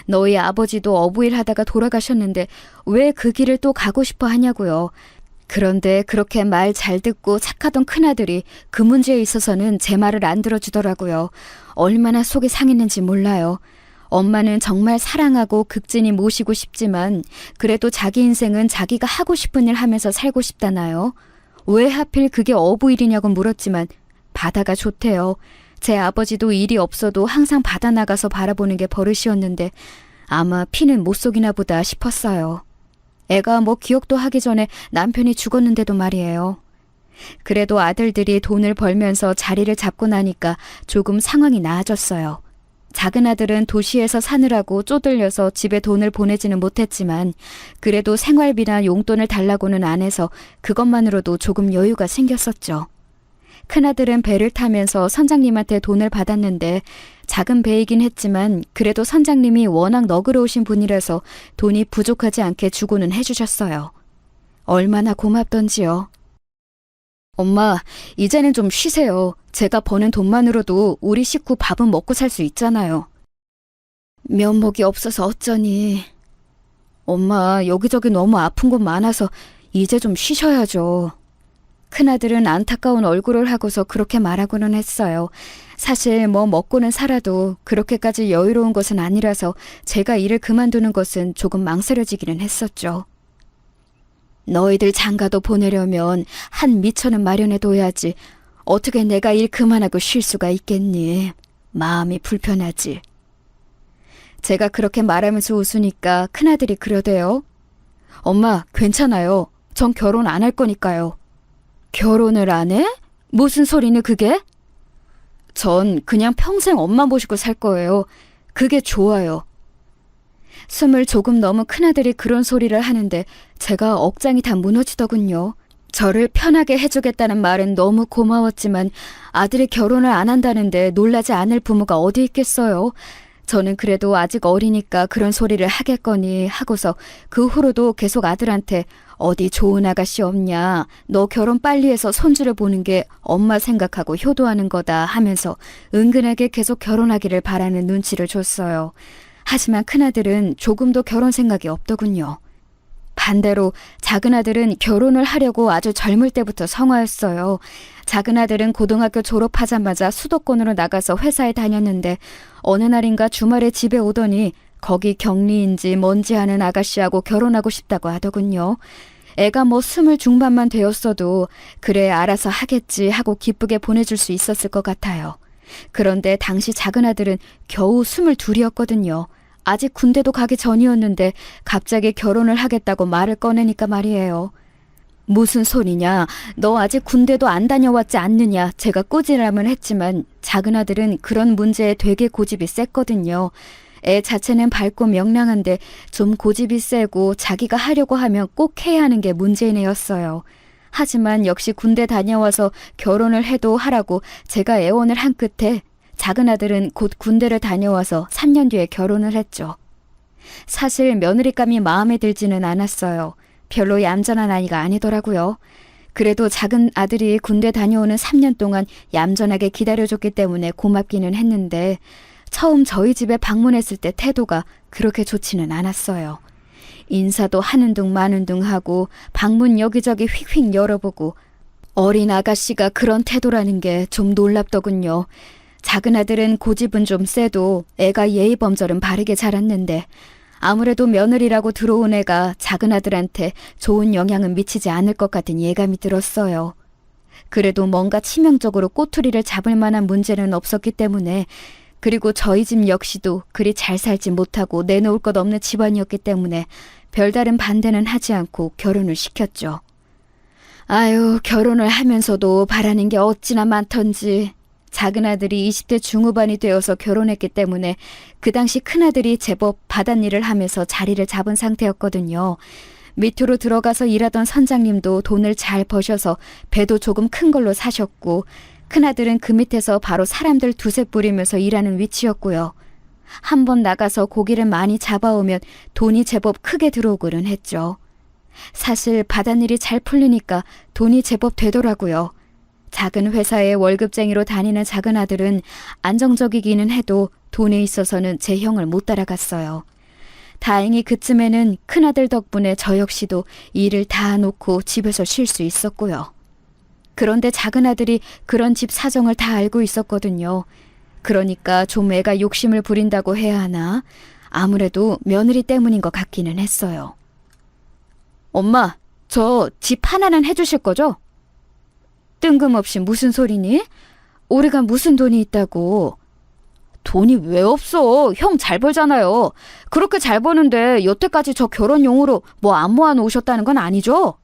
너희 아버지도 어부일 하다가 돌아가셨는데 왜 그 길을 또 가고 싶어 하냐고요. 그런데 그렇게 말 잘 듣고 착하던 큰아들이 그 문제에 있어서는 제 말을 안 들어주더라고요. 얼마나 속이 상했는지 몰라요. 엄마는 정말 사랑하고 극진히 모시고 싶지만 그래도 자기 인생은 자기가 하고 싶은 일 하면서 살고 싶다나요? 왜 하필 그게 어부 일이냐고 물었지만 바다가 좋대요. 제 아버지도 일이 없어도 항상 바다 나가서 바라보는 게 버릇이었는데 아마 피는 못 속이나 보다 싶었어요. 애가 뭐 기억도 하기 전에 남편이 죽었는데도 말이에요. 그래도 아들들이 돈을 벌면서 자리를 잡고 나니까 조금 상황이 나아졌어요. 작은 아들은 도시에서 사느라고 쪼들려서 집에 돈을 보내지는 못했지만 그래도 생활비나 용돈을 달라고는 안 해서 그것만으로도 조금 여유가 생겼었죠. 큰아들은 배를 타면서 선장님한테 돈을 받았는데 작은 배이긴 했지만 그래도 선장님이 워낙 너그러우신 분이라서 돈이 부족하지 않게 주고는 해주셨어요. 얼마나 고맙던지요. 엄마, 이제는 좀 쉬세요. 제가 버는 돈만으로도 우리 식구 밥은 먹고 살 수 있잖아요. 면목이 없어서 어쩌니. 엄마, 여기저기 너무 아픈 곳 많아서 이제 좀 쉬셔야죠. 큰아들은 안타까운 얼굴을 하고서 그렇게 말하고는 했어요. 사실 뭐 먹고는 살아도 그렇게까지 여유로운 것은 아니라서 제가 일을 그만두는 것은 조금 망설여지기는 했었죠. 너희들 장가도 보내려면 한 미천은 마련해둬야지. 어떻게 내가 일 그만하고 쉴 수가 있겠니? 마음이 불편하지. 제가 그렇게 말하면서 웃으니까 큰아들이 그러대요. 엄마, 괜찮아요. 전 결혼 안 할 거니까요. 결혼을 안 해? 무슨 소리는 그게? 전 그냥 평생 엄마 모시고 살 거예요. 그게 좋아요. 20 조금 넘은 큰아들이 그런 소리를 하는데 제가 억장이 다 무너지더군요. 저를 편하게 해주겠다는 말은 너무 고마웠지만 아들이 결혼을 안 한다는데 놀라지 않을 부모가 어디 있겠어요. 저는 그래도 아직 어리니까 그런 소리를 하겠거니 하고서 그 후로도 계속 아들한테 어디 좋은 아가씨 없냐, 너 결혼 빨리 해서 손주를 보는 게 엄마 생각하고 효도하는 거다 하면서 은근하게 계속 결혼하기를 바라는 눈치를 줬어요. 하지만 큰아들은 조금도 결혼 생각이 없더군요. 반대로 작은 아들은 결혼을 하려고 아주 젊을 때부터 성화였어요. 작은 아들은 고등학교 졸업하자마자 수도권으로 나가서 회사에 다녔는데 어느 날인가 주말에 집에 오더니 거기 격리인지 뭔지 하는 아가씨하고 결혼하고 싶다고 하더군요. 애가 뭐 20 중반만 되었어도 그래 알아서 하겠지 하고 기쁘게 보내줄 수 있었을 것 같아요. 그런데 당시 작은 아들은 겨우 22이었거든요. 아직 군대도 가기 전이었는데 갑자기 결혼을 하겠다고 말을 꺼내니까 말이에요. 무슨 소리냐? 너 아직 군대도 안 다녀왔지 않느냐? 제가 꾸지람을 했지만 작은 아들은 그런 문제에 되게 고집이 셌거든요. 애 자체는 밝고 명랑한데 좀 고집이 세고 자기가 하려고 하면 꼭 해야 하는 게 문제인 애였어요. 하지만 역시 군대 다녀와서 결혼을 해도 하라고 제가 애원을 한 끝에 작은 아들은 곧 군대를 다녀와서 3년 뒤에 결혼을 했죠. 사실 며느리감이 마음에 들지는 않았어요. 별로 얌전한 아이가 아니더라고요. 그래도 작은 아들이 군대 다녀오는 3년 동안 얌전하게 기다려줬기 때문에 고맙기는 했는데 처음 저희 집에 방문했을 때 태도가 그렇게 좋지는 않았어요. 인사도 하는 둥 마는 둥 하고 방문 여기저기 휙휙 열어보고 어린 아가씨가 그런 태도라는 게 좀 놀랍더군요. 작은 아들은 고집은 좀 세도 애가 예의범절은 바르게 자랐는데 아무래도 며느리라고 들어온 애가 작은 아들한테 좋은 영향은 미치지 않을 것 같은 예감이 들었어요. 그래도 뭔가 치명적으로 꼬투리를 잡을 만한 문제는 없었기 때문에 그리고 저희 집 역시도 그리 잘 살지 못하고 내놓을 것 없는 집안이었기 때문에 별다른 반대는 하지 않고 결혼을 시켰죠. 아유, 결혼을 하면서도 바라는 게 어찌나 많던지. 작은 아들이 20대 중후반이 되어서 결혼했기 때문에 그 당시 큰아들이 제법 바닷일을 하면서 자리를 잡은 상태였거든요. 밑으로 들어가서 일하던 선장님도 돈을 잘 버셔서 배도 조금 큰 걸로 사셨고, 큰아들은 그 밑에서 바로 사람들 두세 뿌리면서 일하는 위치였고요. 한번 나가서 고기를 많이 잡아오면 돈이 제법 크게 들어오고는 했죠. 사실 바닷일이 잘 풀리니까 돈이 제법 되더라고요. 작은 회사에 월급쟁이로 다니는 작은 아들은 안정적이기는 해도 돈에 있어서는 제 형을 못 따라갔어요. 다행히 그쯤에는 큰아들 덕분에 저 역시도 일을 다 놓고 집에서 쉴 수 있었고요. 그런데 작은 아들이 그런 집 사정을 다 알고 있었거든요. 그러니까 좀 애가 욕심을 부린다고 해야 하나? 아무래도 며느리 때문인 것 같기는 했어요. 엄마, 저 집 하나는 해주실 거죠? 뜬금없이 무슨 소리니? 우리가 무슨 돈이 있다고. 돈이 왜 없어? 형 잘 벌잖아요. 그렇게 잘 버는데 여태까지 저 결혼용으로 뭐 안 모아놓으셨다는 건 아니죠?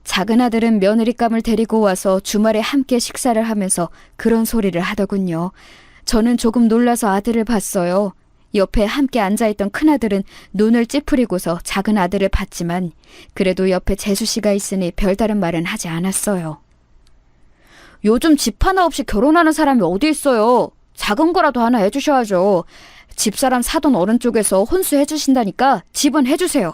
작은 아들은 며느리감을 데리고 와서 주말에 함께 식사를 하면서 그런 소리를 하더군요. 저는 조금 놀라서 아들을 봤어요. 옆에 함께 앉아있던 큰아들은 눈을 찌푸리고서 작은 아들을 봤지만 그래도 옆에 재수씨가 있으니 별다른 말은 하지 않았어요. 요즘 집 하나 없이 결혼하는 사람이 어디 있어요. 작은 거라도 하나 해주셔야죠. 집사람 사돈 어른 쪽에서 혼수해 주신다니까 집은 해주세요.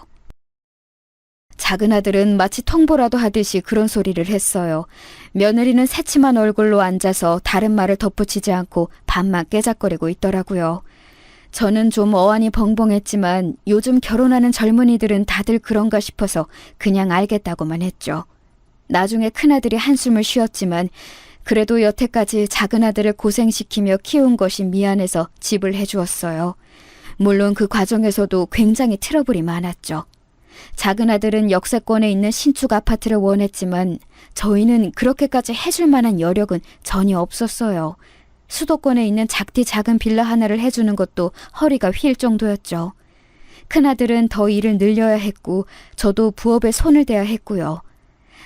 작은 아들은 마치 통보라도 하듯이 그런 소리를 했어요. 며느리는 새침한 얼굴로 앉아서 다른 말을 덧붙이지 않고 밥만 깨작거리고 있더라고요. 저는 좀 어안이 벙벙했지만 요즘 결혼하는 젊은이들은 다들 그런가 싶어서 그냥 알겠다고만 했죠. 나중에 큰아들이 한숨을 쉬었지만 그래도 여태까지 작은 아들을 고생시키며 키운 것이 미안해서 집을 해주었어요. 물론 그 과정에서도 굉장히 트러블이 많았죠. 작은 아들은 역세권에 있는 신축 아파트를 원했지만 저희는 그렇게까지 해줄 만한 여력은 전혀 없었어요. 수도권에 있는 작디 작은 빌라 하나를 해주는 것도 허리가 휠 정도였죠. 큰아들은 더 일을 늘려야 했고 저도 부업에 손을 대야 했고요.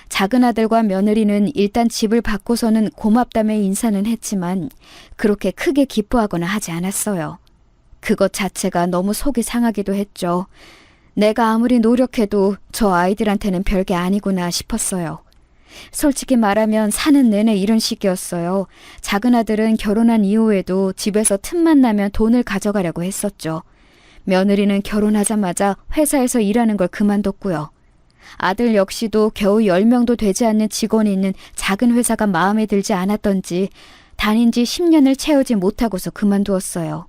작은 아들과 며느리는 일단 집을 받고서는 고맙다며 인사는 했지만 그렇게 크게 기뻐하거나 하지 않았어요. 그것 자체가 너무 속이 상하기도 했죠. 내가 아무리 노력해도 저 아이들한테는 별게 아니구나 싶었어요. 솔직히 말하면 사는 내내 이런 식이었어요. 작은 아들은 결혼한 이후에도 집에서 틈만 나면 돈을 가져가려고 했었죠. 며느리는 결혼하자마자 회사에서 일하는 걸 그만뒀고요. 아들 역시도 겨우 10명도 되지 않는 직원이 있는 작은 회사가 마음에 들지 않았던지 다닌 지 10년을 채우지 못하고서 그만두었어요.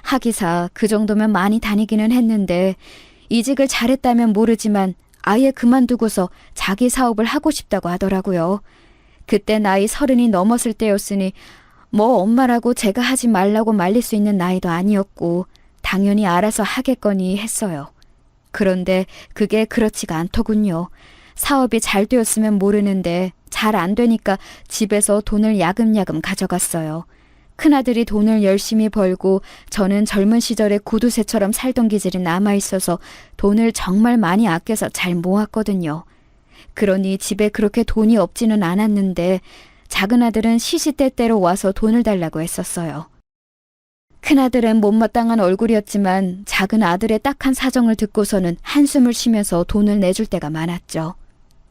하기사 그 정도면 많이 다니기는 했는데 이직을 잘했다면 모르지만 아예 그만두고서 자기 사업을 하고 싶다고 하더라고요. 그때 나이 30이 넘었을 때였으니 뭐 엄마라고 제가 하지 말라고 말릴 수 있는 나이도 아니었고 당연히 알아서 하겠거니 했어요. 그런데 그게 그렇지가 않더군요. 사업이 잘 되었으면 모르는데 잘 안 되니까 집에서 돈을 야금야금 가져갔어요. 큰아들이 돈을 열심히 벌고 저는 젊은 시절에 구두쇠처럼 살던 기질이 남아있어서 돈을 정말 많이 아껴서 잘 모았거든요. 그러니 집에 그렇게 돈이 없지는 않았는데 작은 아들은 시시때때로 와서 돈을 달라고 했었어요. 큰아들은 못마땅한 얼굴이었지만 작은 아들의 딱한 사정을 듣고서는 한숨을 쉬면서 돈을 내줄 때가 많았죠.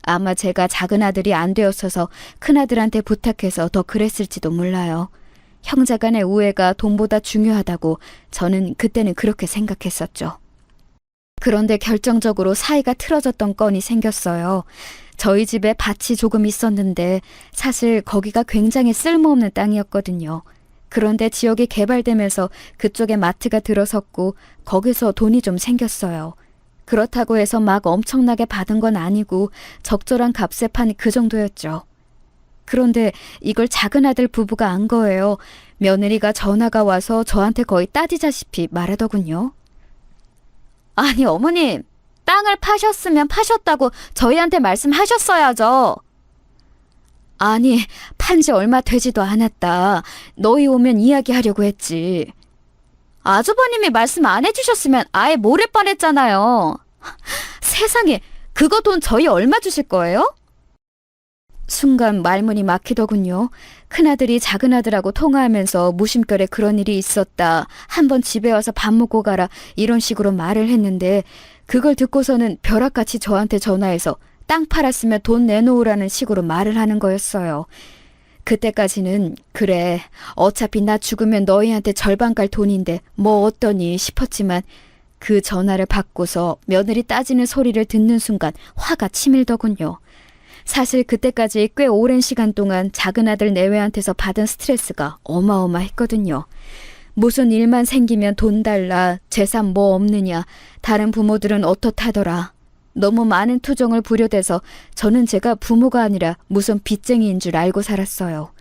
아마 제가 작은 아들이 안 되었어서 큰아들한테 부탁해서 더 그랬을지도 몰라요. 형제간의 우애가 돈보다 중요하다고 저는 그때는 그렇게 생각했었죠. 그런데 결정적으로 사이가 틀어졌던 건이 생겼어요. 저희 집에 밭이 조금 있었는데 사실 거기가 굉장히 쓸모없는 땅이었거든요. 그런데 지역이 개발되면서 그쪽에 마트가 들어섰고 거기서 돈이 좀 생겼어요. 그렇다고 해서 막 엄청나게 받은 건 아니고 적절한 값에 판 그 정도였죠. 그런데 이걸 작은 아들 부부가 안 거예요. 며느리가 전화가 와서 저한테 거의 따지자시피 말하더군요. 아니 어머님, 땅을 파셨으면 파셨다고 저희한테 말씀하셨어야죠. 아니, 판지 얼마 되지도 않았다. 너희 오면 이야기하려고 했지. 아주버님이 말씀 안 해주셨으면 아예 모를 뻔했잖아요. 세상에, 그거 돈 저희 얼마 주실 거예요? 순간 말문이 막히더군요. 큰아들이 작은아들하고 통화하면서 무심결에 그런 일이 있었다. 한번 집에 와서 밥 먹고 가라. 이런 식으로 말을 했는데 그걸 듣고서는 벼락같이 저한테 전화해서 땅 팔았으면 돈 내놓으라는 식으로 말을 하는 거였어요. 그때까지는 그래, 어차피 나 죽으면 너희한테 절반 갈 돈인데 뭐 어떠니 싶었지만 그 전화를 받고서 며느리 따지는 소리를 듣는 순간 화가 치밀더군요. 사실 그때까지 꽤 오랜 시간 동안 작은아들 내외한테서 받은 스트레스가 어마어마했거든요. 무슨 일만 생기면 돈 달라, 재산 뭐 없느냐, 다른 부모들은 어떻다더라. 너무 많은 투정을 부려대서 저는 제가 부모가 아니라 무슨 빚쟁이인 줄 알고 살았어요.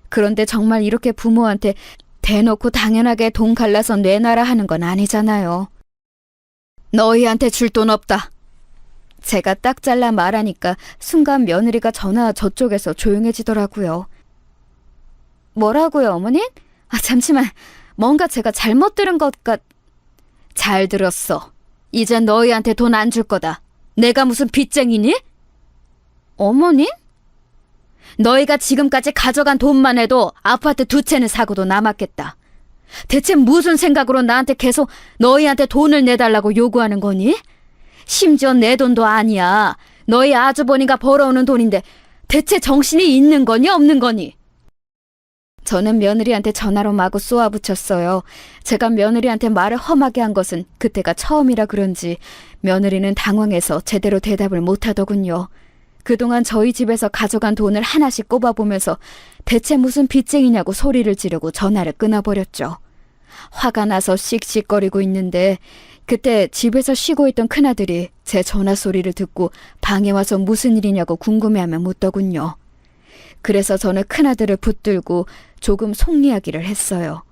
그런데 정말 이렇게 부모한테 대놓고 당연하게 돈 갈라서 내놔라 하는 건 아니잖아요. 너희한테 줄 돈 없다. 제가 딱 잘라 말하니까 순간 며느리가 전화 저쪽에서 조용해지더라고요. 뭐라고요, 어머님? 잠시만. 뭔가 제가 잘못 들은 것 잘 들었어. 이젠 너희한테 돈 안 줄 거다. 내가 무슨 빚쟁이니? 어머님? 너희가 지금까지 가져간 돈만 해도 아파트 2채는 사고도 남았겠다. 대체 무슨 생각으로 나한테 계속 너희한테 돈을 내달라고 요구하는 거니? 심지어 내 돈도 아니야. 너희 아주버니가 벌어오는 돈인데 대체 정신이 있는 거니 없는 거니? 저는 며느리한테 전화로 마구 쏘아붙였어요. 제가 며느리한테 말을 험하게 한 것은 그때가 처음이라 그런지 며느리는 당황해서 제대로 대답을 못하더군요. 그동안 저희 집에서 가져간 돈을 하나씩 꼽아보면서 대체 무슨 빚쟁이냐고 소리를 지르고 전화를 끊어버렸죠. 화가 나서 씩씩거리고 있는데 그때 집에서 쉬고 있던 큰아들이 제 전화 소리를 듣고 방에 와서 무슨 일이냐고 궁금해하며 묻더군요. 그래서 저는 큰아들을 붙들고 조금 속 이야기를 했어요.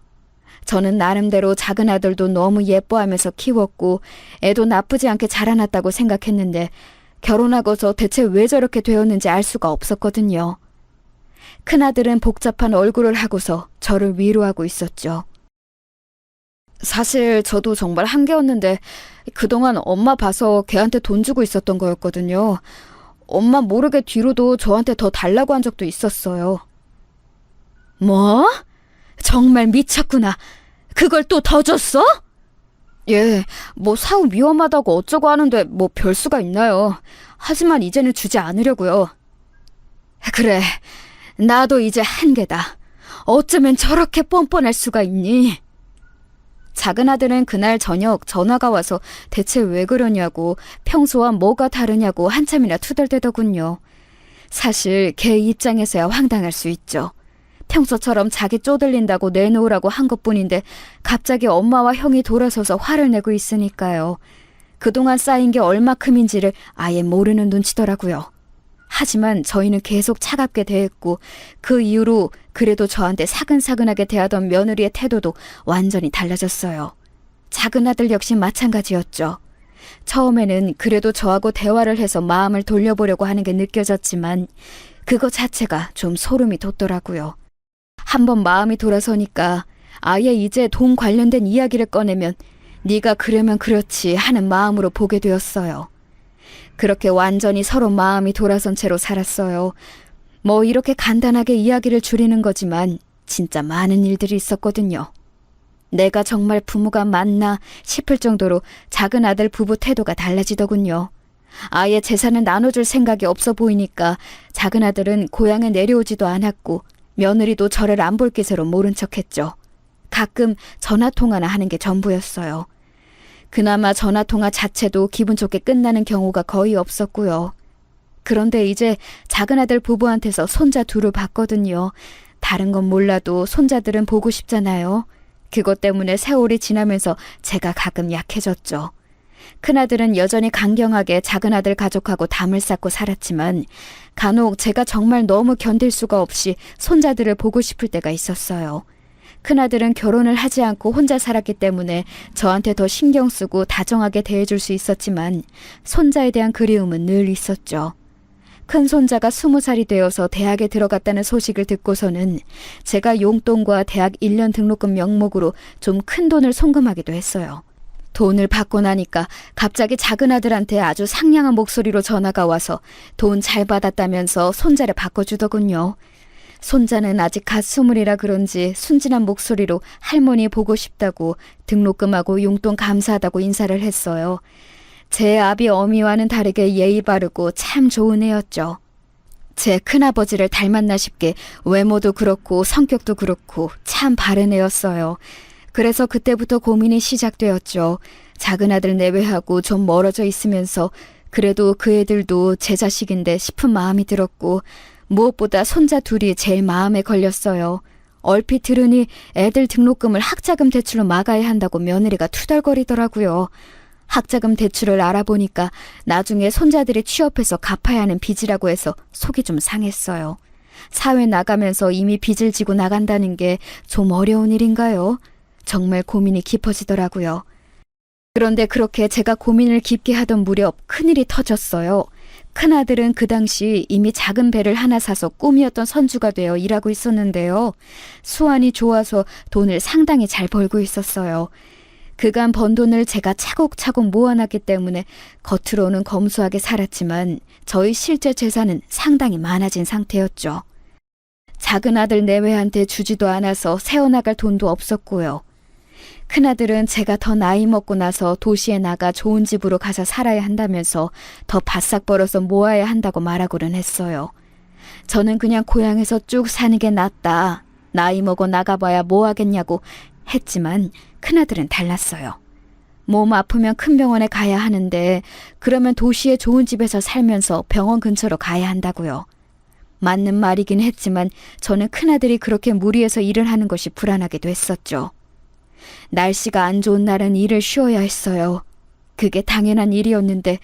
저는 나름대로 작은아들도 너무 예뻐하면서 키웠고 애도 나쁘지 않게 자라났다고 생각했는데 결혼하고서 대체 왜 저렇게 되었는지 알 수가 없었거든요. 큰아들은 복잡한 얼굴을 하고서 저를 위로하고 있었죠. 사실 저도 정말 한계였는데 그동안 엄마 봐서 걔한테 돈 주고 있었던 거였거든요. 엄마 모르게 뒤로도 저한테 더 달라고 한 적도 있었어요. 뭐? 정말 미쳤구나. 그걸 또 더 줬어? 예, 뭐 사업 위험하다고 어쩌고 하는데 뭐 별 수가 있나요. 하지만 이제는 주지 않으려고요. 그래, 나도 이제 한계다. 어쩌면 저렇게 뻔뻔할 수가 있니? 작은아들은 그날 저녁 전화가 와서 대체 왜 그러냐고 평소와 뭐가 다르냐고 한참이나 투덜대더군요. 사실 걔 입장에서야 황당할 수 있죠. 평소처럼 자기 쪼들린다고 내놓으라고 한 것뿐인데 갑자기 엄마와 형이 돌아서서 화를 내고 있으니까요. 그동안 쌓인 게 얼마큼인지를 아예 모르는 눈치더라고요. 하지만 저희는 계속 차갑게 대했고 그 이후로 그래도 저한테 사근사근하게 대하던 며느리의 태도도 완전히 달라졌어요. 작은아들 역시 마찬가지였죠. 처음에는 그래도 저하고 대화를 해서 마음을 돌려보려고 하는 게 느껴졌지만 그거 자체가 좀 소름이 돋더라고요. 한번 마음이 돌아서니까 아예 이제 돈 관련된 이야기를 꺼내면 네가 그러면 그렇지 하는 마음으로 보게 되었어요. 그렇게 완전히 서로 마음이 돌아선 채로 살았어요. 뭐 이렇게 간단하게 이야기를 줄이는 거지만 진짜 많은 일들이 있었거든요. 내가 정말 부모가 맞나 싶을 정도로 작은 아들 부부 태도가 달라지더군요. 아예 재산을 나눠줄 생각이 없어 보이니까 작은 아들은 고향에 내려오지도 않았고 며느리도 저를 안 볼 기세로 모른 척했죠. 가끔 전화통화나 하는 게 전부였어요. 그나마 전화통화 자체도 기분 좋게 끝나는 경우가 거의 없었고요. 그런데 이제 작은아들 부부한테서 손자 둘을 봤거든요. 다른 건 몰라도 손자들은 보고 싶잖아요. 그것 때문에 세월이 지나면서 제가 가끔 약해졌죠. 큰아들은 여전히 강경하게 작은아들 가족하고 담을 쌓고 살았지만 간혹 제가 정말 너무 견딜 수가 없이 손자들을 보고 싶을 때가 있었어요. 큰아들은 결혼을 하지 않고 혼자 살았기 때문에 저한테 더 신경 쓰고 다정하게 대해줄 수 있었지만 손자에 대한 그리움은 늘 있었죠. 큰 손자가 20살이 되어서 대학에 들어갔다는 소식을 듣고서는 제가 용돈과 대학 1년 등록금 명목으로 좀 큰 돈을 송금하기도 했어요. 돈을 받고 나니까 갑자기 작은 아들한테 아주 상냥한 목소리로 전화가 와서 돈 잘 받았다면서 손자를 바꿔주더군요. 손자는 아직 갓 20이라 그런지 순진한 목소리로 할머니 보고 싶다고 등록금하고 용돈 감사하다고 인사를 했어요. 제 아비 어미와는 다르게 예의 바르고 참 좋은 애였죠. 제 큰아버지를 닮았나 싶게 외모도 그렇고 성격도 그렇고 참 바른 애였어요. 그래서 그때부터 고민이 시작되었죠. 작은 아들 내외하고 좀 멀어져 있으면서 그래도 그 애들도 제 자식인데 싶은 마음이 들었고 무엇보다 손자 둘이 제일 마음에 걸렸어요. 얼핏 들으니 애들 등록금을 학자금 대출로 막아야 한다고 며느리가 투덜거리더라고요. 학자금 대출을 알아보니까 나중에 손자들이 취업해서 갚아야 하는 빚이라고 해서 속이 좀 상했어요. 사회 나가면서 이미 빚을 지고 나간다는 게 좀 어려운 일인가요? 정말 고민이 깊어지더라고요. 그런데 그렇게 제가 고민을 깊게 하던 무렵 큰일이 터졌어요. 큰아들은 그 당시 이미 작은 배를 하나 사서 꿈이었던 선주가 되어 일하고 있었는데요. 수완이 좋아서 돈을 상당히 잘 벌고 있었어요. 그간 번 돈을 제가 차곡차곡 모아놨기 때문에 겉으로는 검소하게 살았지만 저희 실제 재산은 상당히 많아진 상태였죠. 작은 아들 내외한테 주지도 않아서 세워나갈 돈도 없었고요. 큰아들은 제가 더 나이 먹고 나서 도시에 나가 좋은 집으로 가서 살아야 한다면서 더 바싹 벌어서 모아야 한다고 말하고는 했어요. 저는 그냥 고향에서 쭉 사는 게 낫다. 나이 먹어 나가봐야 뭐 하겠냐고 했지만 큰아들은 달랐어요. 몸 아프면 큰 병원에 가야 하는데 그러면 도시의 좋은 집에서 살면서 병원 근처로 가야 한다고요. 맞는 말이긴 했지만 저는 큰아들이 그렇게 무리해서 일을 하는 것이 불안하기도 했었죠. 날씨가 안 좋은 날은 일을 쉬어야 했어요. 그게 당연한 일이었는데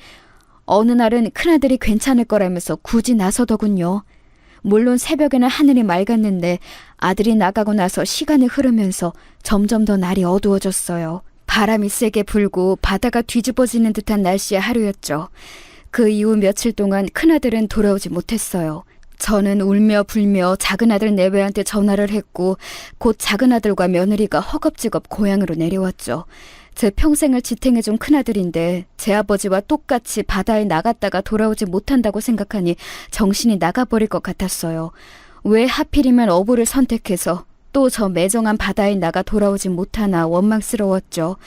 어느 날은 큰아들이 괜찮을 거라면서 굳이 나서더군요. 물론 새벽에는 하늘이 맑았는데 아들이 나가고 나서 시간이 흐르면서 점점 더 날이 어두워졌어요. 바람이 세게 불고 바다가 뒤집어지는 듯한 날씨의 하루였죠. 그 이후 며칠 동안 큰아들은 돌아오지 못했어요. 저는 울며 불며 작은아들 내외한테 전화를 했고 곧 작은아들과 며느리가 허겁지겁 고향으로 내려왔죠. 제 평생을 지탱해준 큰아들인데 제 아버지와 똑같이 바다에 나갔다가 돌아오지 못한다고 생각하니 정신이 나가버릴 것 같았어요. 왜 하필이면 어부를 선택해서 또 저 매정한 바다에 나가 돌아오지 못하나 원망스러웠죠.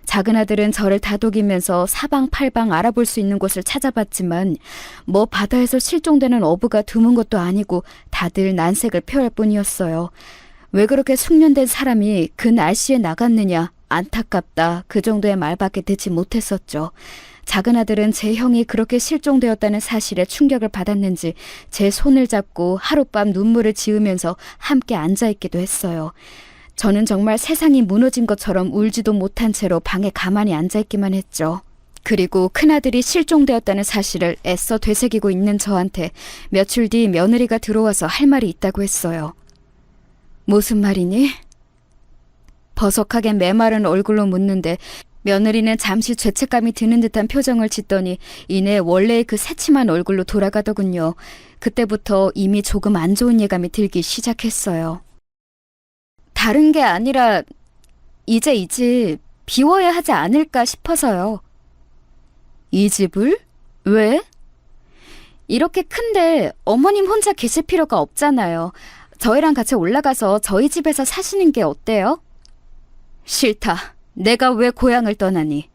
작은아들은 저를 다독이면서 사방팔방 알아볼 수 있는 곳을 찾아봤지만 뭐 바다에서 실종되는 어부가 드문 것도 아니고 다들 난색을 표할 뿐이었어요. 왜 그렇게 숙련된 사람이 그 날씨에 나갔느냐 안타깝다 그 정도의 말밖에 듣지 못했었죠. 작은아들은 제 형이 그렇게 실종되었다는 사실에 충격을 받았는지 제 손을 잡고 하룻밤 눈물을 지으면서 함께 앉아있기도 했어요. 저는 정말 세상이 무너진 것처럼 울지도 못한 채로 방에 가만히 앉아있기만 했죠. 그리고 큰아들이 실종되었다는 사실을 애써 되새기고 있는 저한테 며칠 뒤 며느리가 들어와서 할 말이 있다고 했어요. 무슨 말이니? 버석하게 메마른 얼굴로 묻는데 며느리는 잠시 죄책감이 드는 듯한 표정을 짓더니 이내 원래의 그 새침한 얼굴로 돌아가더군요. 그때부터 이미 조금 안 좋은 예감이 들기 시작했어요. 다른 게 아니라 이제 이 집 비워야 하지 않을까 싶어서요. 이 집을? 왜? 이렇게 큰데 어머님 혼자 계실 필요가 없잖아요. 저희랑 같이 올라가서 저희 집에서 사시는 게 어때요? 싫다. 내가 왜 고향을 떠나니?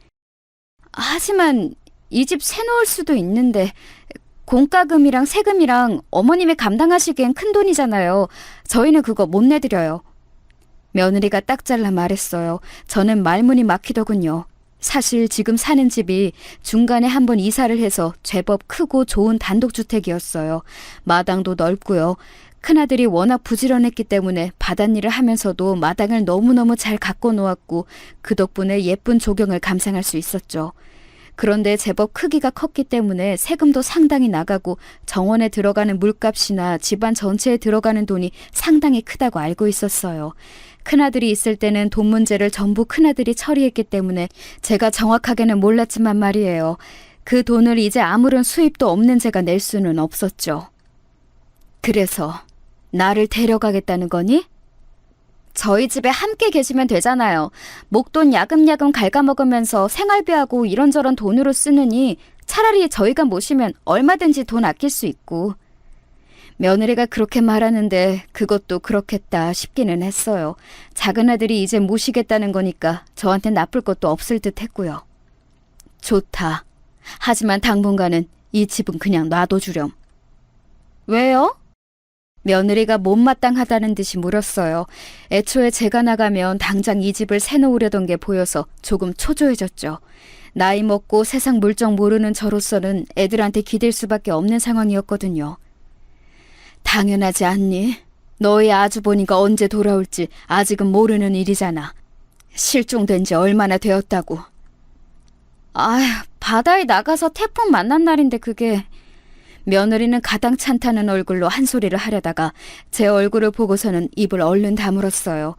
하지만 이 집 새놓을 수도 있는데 공과금이랑 세금이랑 어머님이 감당하시기엔 큰 돈이잖아요. 저희는 그거 못 내드려요. 며느리가 딱 잘라 말했어요. 저는 말문이 막히더군요. 사실 지금 사는 집이 중간에 한번 이사를 해서 제법 크고 좋은 단독주택이었어요. 마당도 넓고요. 큰아들이 워낙 부지런했기 때문에 바닷일을 하면서도 마당을 너무너무 잘 가꿔 놓았고 그 덕분에 예쁜 조경을 감상할 수 있었죠. 그런데 제법 크기가 컸기 때문에 세금도 상당히 나가고 정원에 들어가는 물값이나 집안 전체에 들어가는 돈이 상당히 크다고 알고 있었어요. 큰아들이 있을 때는 돈 문제를 전부 큰아들이 처리했기 때문에 제가 정확하게는 몰랐지만 말이에요. 그 돈을 이제 아무런 수입도 없는 제가 낼 수는 없었죠. 그래서 나를 데려가겠다는 거니? 저희 집에 함께 계시면 되잖아요. 목돈 야금야금 갉아먹으면서 생활비하고 이런저런 돈으로 쓰느니 차라리 저희가 모시면 얼마든지 돈 아낄 수 있고. 며느리가 그렇게 말하는데 그것도 그렇겠다 싶기는 했어요. 작은 아들이 이제 모시겠다는 거니까 저한텐 나쁠 것도 없을 듯 했고요. 좋다. 하지만 당분간은 이 집은 그냥 놔둬주렴. 왜요? 며느리가 못마땅하다는 듯이 물었어요. 애초에 제가 나가면 당장 이 집을 새놓으려던 게 보여서 조금 초조해졌죠. 나이 먹고 세상 물정 모르는 저로서는 애들한테 기댈 수밖에 없는 상황이었거든요. 당연하지 않니? 너희 아주버니가 언제 돌아올지 아직은 모르는 일이잖아. 실종된 지 얼마나 되었다고. 아휴, 바다에 나가서 태풍 만난 날인데 그게... 며느리는 가당찮다는 얼굴로 한 소리를 하려다가 제 얼굴을 보고서는 입을 얼른 다물었어요.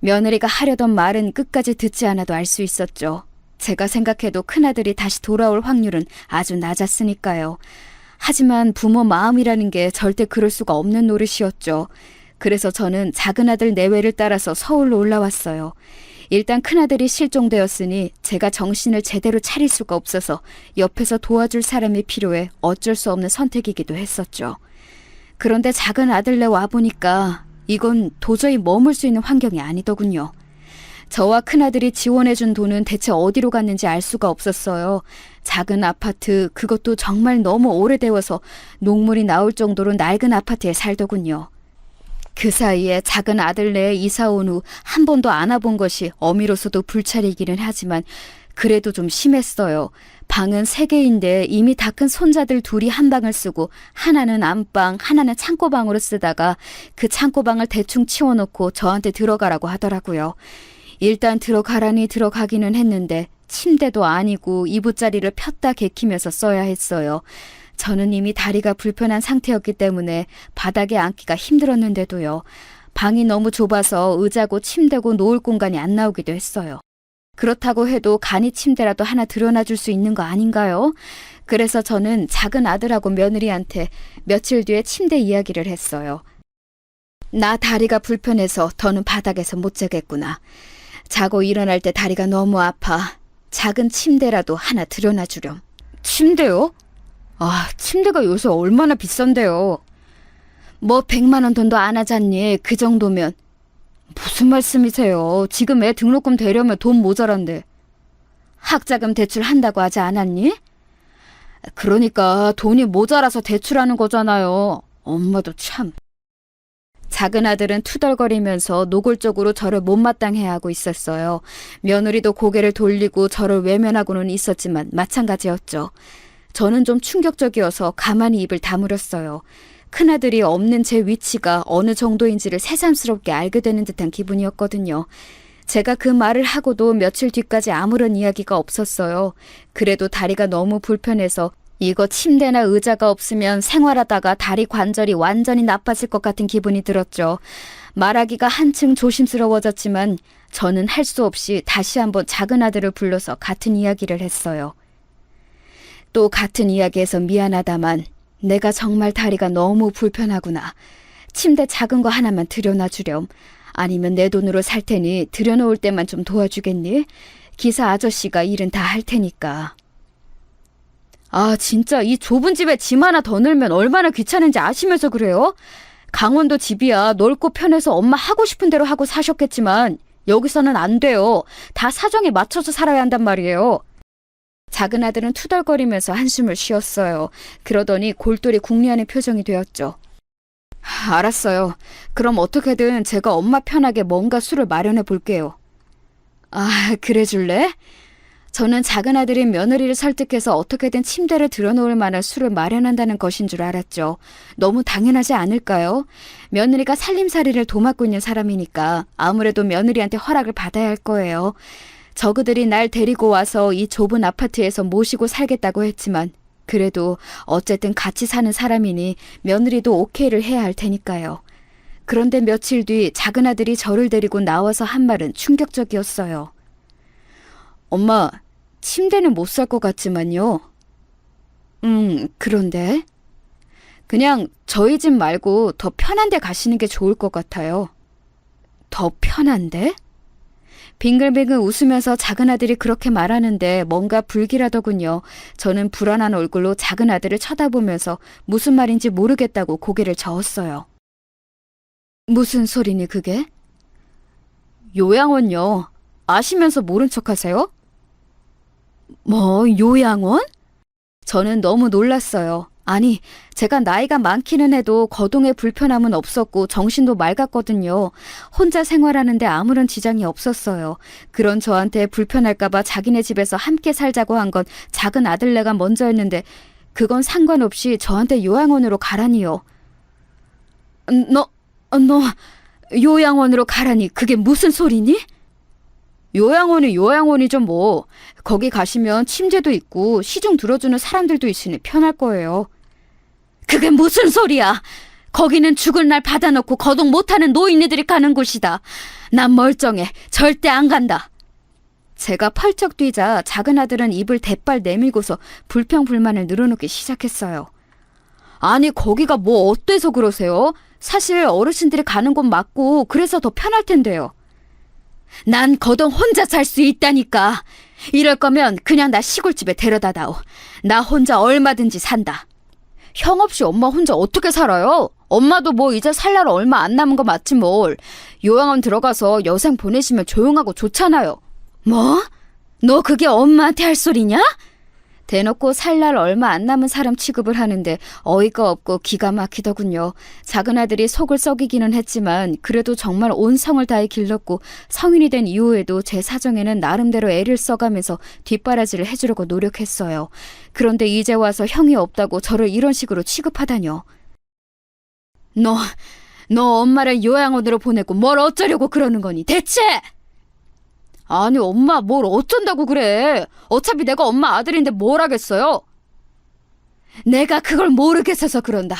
며느리가 하려던 말은 끝까지 듣지 않아도 알 수 있었죠. 제가 생각해도 큰아들이 다시 돌아올 확률은 아주 낮았으니까요. 하지만 부모 마음이라는 게 절대 그럴 수가 없는 노릇이었죠. 그래서 저는 작은아들 내외를 따라서 서울로 올라왔어요. 일단 큰아들이 실종되었으니 제가 정신을 제대로 차릴 수가 없어서 옆에서 도와줄 사람이 필요해 어쩔 수 없는 선택이기도 했었죠. 그런데 작은 아들네 와보니까 이건 도저히 머물 수 있는 환경이 아니더군요. 저와 큰아들이 지원해준 돈은 대체 어디로 갔는지 알 수가 없었어요. 작은 아파트, 그것도 정말 너무 오래되어서 녹물이 나올 정도로 낡은 아파트에 살더군요. 그 사이에 작은 아들네에 이사 온 후 한 번도 안 와본 것이 어미로서도 불찰이기는 하지만 그래도 좀 심했어요. 방은 3개인데 이미 다 큰 손자들 둘이 한 방을 쓰고 하나는 안방, 하나는 창고방으로 쓰다가 그 창고방을 대충 치워놓고 저한테 들어가라고 하더라고요. 일단 들어가라니 들어가기는 했는데 침대도 아니고 이부자리를 폈다 개키면서 써야 했어요. 저는 이미 다리가 불편한 상태였기 때문에 바닥에 앉기가 힘들었는데도요. 방이 너무 좁아서 의자고 침대고 놓을 공간이 안 나오기도 했어요. 그렇다고 해도 간이 침대라도 하나 들여놔줄 수 있는 거 아닌가요? 그래서 저는 작은 아들하고 며느리한테 며칠 뒤에 침대 이야기를 했어요. 나 다리가 불편해서 더는 바닥에서 못 자겠구나. 자고 일어날 때 다리가 너무 아파. 작은 침대라도 하나 들여놔주렴. 침대요? 아, 침대가 요새 얼마나 비싼데요. 뭐 100만 원 돈도 안 하잖니. 그 정도면. 무슨 말씀이세요? 지금 애 등록금 대려면 돈 모자란데. 학자금 대출한다고 하지 않았니? 그러니까 돈이 모자라서 대출하는 거잖아요. 엄마도 참. 작은 아들은 투덜거리면서 노골적으로 저를 못마땅해하고 있었어요. 며느리도 고개를 돌리고 저를 외면하고는 있었지만 마찬가지였죠. 저는 좀 충격적이어서 가만히 입을 다물었어요. 큰아들이 없는 제 위치가 어느 정도인지를 새삼스럽게 알게 되는 듯한 기분이었거든요. 제가 그 말을 하고도 며칠 뒤까지 아무런 이야기가 없었어요. 그래도 다리가 너무 불편해서 이거 침대나 의자가 없으면 생활하다가 다리 관절이 완전히 나빠질 것 같은 기분이 들었죠. 말하기가 한층 조심스러워졌지만 저는 할 수 없이 다시 한번 작은 아들을 불러서 같은 이야기를 했어요. 또 같은 이야기에서 미안하다만 내가 정말 다리가 너무 불편하구나. 침대 작은 거 하나만 들여놔주렴. 아니면 내 돈으로 살 테니 들여놓을 때만 좀 도와주겠니? 기사 아저씨가 일은 다 할 테니까. 아, 진짜 이 좁은 집에 짐 하나 더 넣으면 얼마나 귀찮은지 아시면서 그래요? 강원도 집이야 넓고 편해서 엄마 하고 싶은 대로 하고 사셨겠지만 여기서는 안 돼요. 다 사정에 맞춰서 살아야 한단 말이에요. 작은 아들은 투덜거리면서 한숨을 쉬었어요. 그러더니 골똘히 궁리하는 표정이 되었죠. 알았어요. 그럼 어떻게든 제가 엄마 편하게 뭔가 술을 마련해 볼게요. 아, 그래 줄래? 저는 작은 아들인 며느리를 설득해서 어떻게든 침대를 들여놓을 만한 술을 마련한다는 것인 줄 알았죠. 너무 당연하지 않을까요? 며느리가 살림살이를 도맡고 있는 사람이니까 아무래도 며느리한테 허락을 받아야 할 거예요. 저그들이 날 데리고 와서 이 좁은 아파트에서 모시고 살겠다고 했지만 그래도 어쨌든 같이 사는 사람이니 며느리도 오케이를 해야 할 테니까요. 그런데 며칠 뒤 작은 아들이 저를 데리고 나와서 한 말은 충격적이었어요. 엄마, 침대는 못 살 것 같지만요. 그런데 그냥 저희 집 말고 더 편한 데 가시는 게 좋을 것 같아요. 더 편한데? 빙글빙글 웃으면서 작은 아들이 그렇게 말하는데 뭔가 불길하더군요. 저는 불안한 얼굴로 작은 아들을 쳐다보면서 무슨 말인지 모르겠다고 고개를 저었어요. 무슨 소리니 그게? 요양원요. 아시면서 모른 척하세요? 뭐 요양원? 저는 너무 놀랐어요. 아니, 제가 나이가 많기는 해도 거동에 불편함은 없었고 정신도 맑았거든요. 혼자 생활하는데 아무런 지장이 없었어요. 그런 저한테 불편할까봐 자기네 집에서 함께 살자고 한 건 작은 아들네가 먼저였는데 그건 상관없이 저한테 요양원으로 가라니요. 너 요양원으로 가라니 그게 무슨 소리니? 요양원이 요양원이죠 뭐. 거기 가시면 침대도 있고 시중 들어주는 사람들도 있으니 편할 거예요. 그게 무슨 소리야. 거기는 죽을 날 받아놓고 거동 못하는 노인네들이 가는 곳이다. 난 멀쩡해. 절대 안 간다. 제가 펄쩍 뛰자 작은 아들은 입을 대빨 내밀고서 불평불만을 늘어놓기 시작했어요. 아니 거기가 뭐 어때서 그러세요? 사실 어르신들이 가는 곳 맞고 그래서 더 편할 텐데요. 난 거동 혼자 살 수 있다니까. 이럴 거면 그냥 나 시골집에 데려다다오. 나 혼자 얼마든지 산다. 형 없이 엄마 혼자 어떻게 살아요? 엄마도 뭐 이제 살 날 얼마 안 남은 거 맞지 뭘. 요양원 들어가서 여생 보내시면 조용하고 좋잖아요. 뭐? 너 그게 엄마한테 할 소리냐? 대놓고 살 날 얼마 안 남은 사람 취급을 하는데 어이가 없고 기가 막히더군요. 작은 아들이 속을 썩이기는 했지만 그래도 정말 온 성을 다해 길렀고 성인이 된 이후에도 제 사정에는 나름대로 애를 써가면서 뒷바라지를 해주려고 노력했어요. 그런데 이제 와서 형이 없다고 저를 이런 식으로 취급하다뇨. 너 엄마를 요양원으로 보내고 뭘 어쩌려고 그러는 거니 대체? 아니 엄마 뭘 어쩐다고 그래. 어차피 내가 엄마 아들인데 뭘 하겠어요. 내가 그걸 모르겠어서 그런다.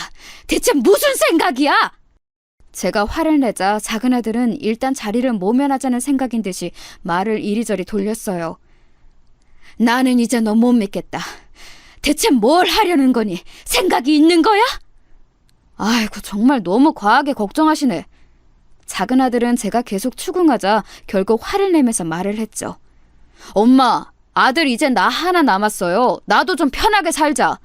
대체 무슨 생각이야? 제가 화를 내자 작은 아들은 일단 자리를 모면하자는 생각인 듯이 말을 이리저리 돌렸어요. 나는 이제 너 못 믿겠다. 대체 뭘 하려는 거니? 생각이 있는 거야? 아이고 정말 너무 과하게 걱정하시네. 작은 아들은 제가 계속 추궁하자 결국 화를 내면서 말을 했죠. 엄마, 아들 이제 나 하나 남았어요. 나도 좀 편하게 살자.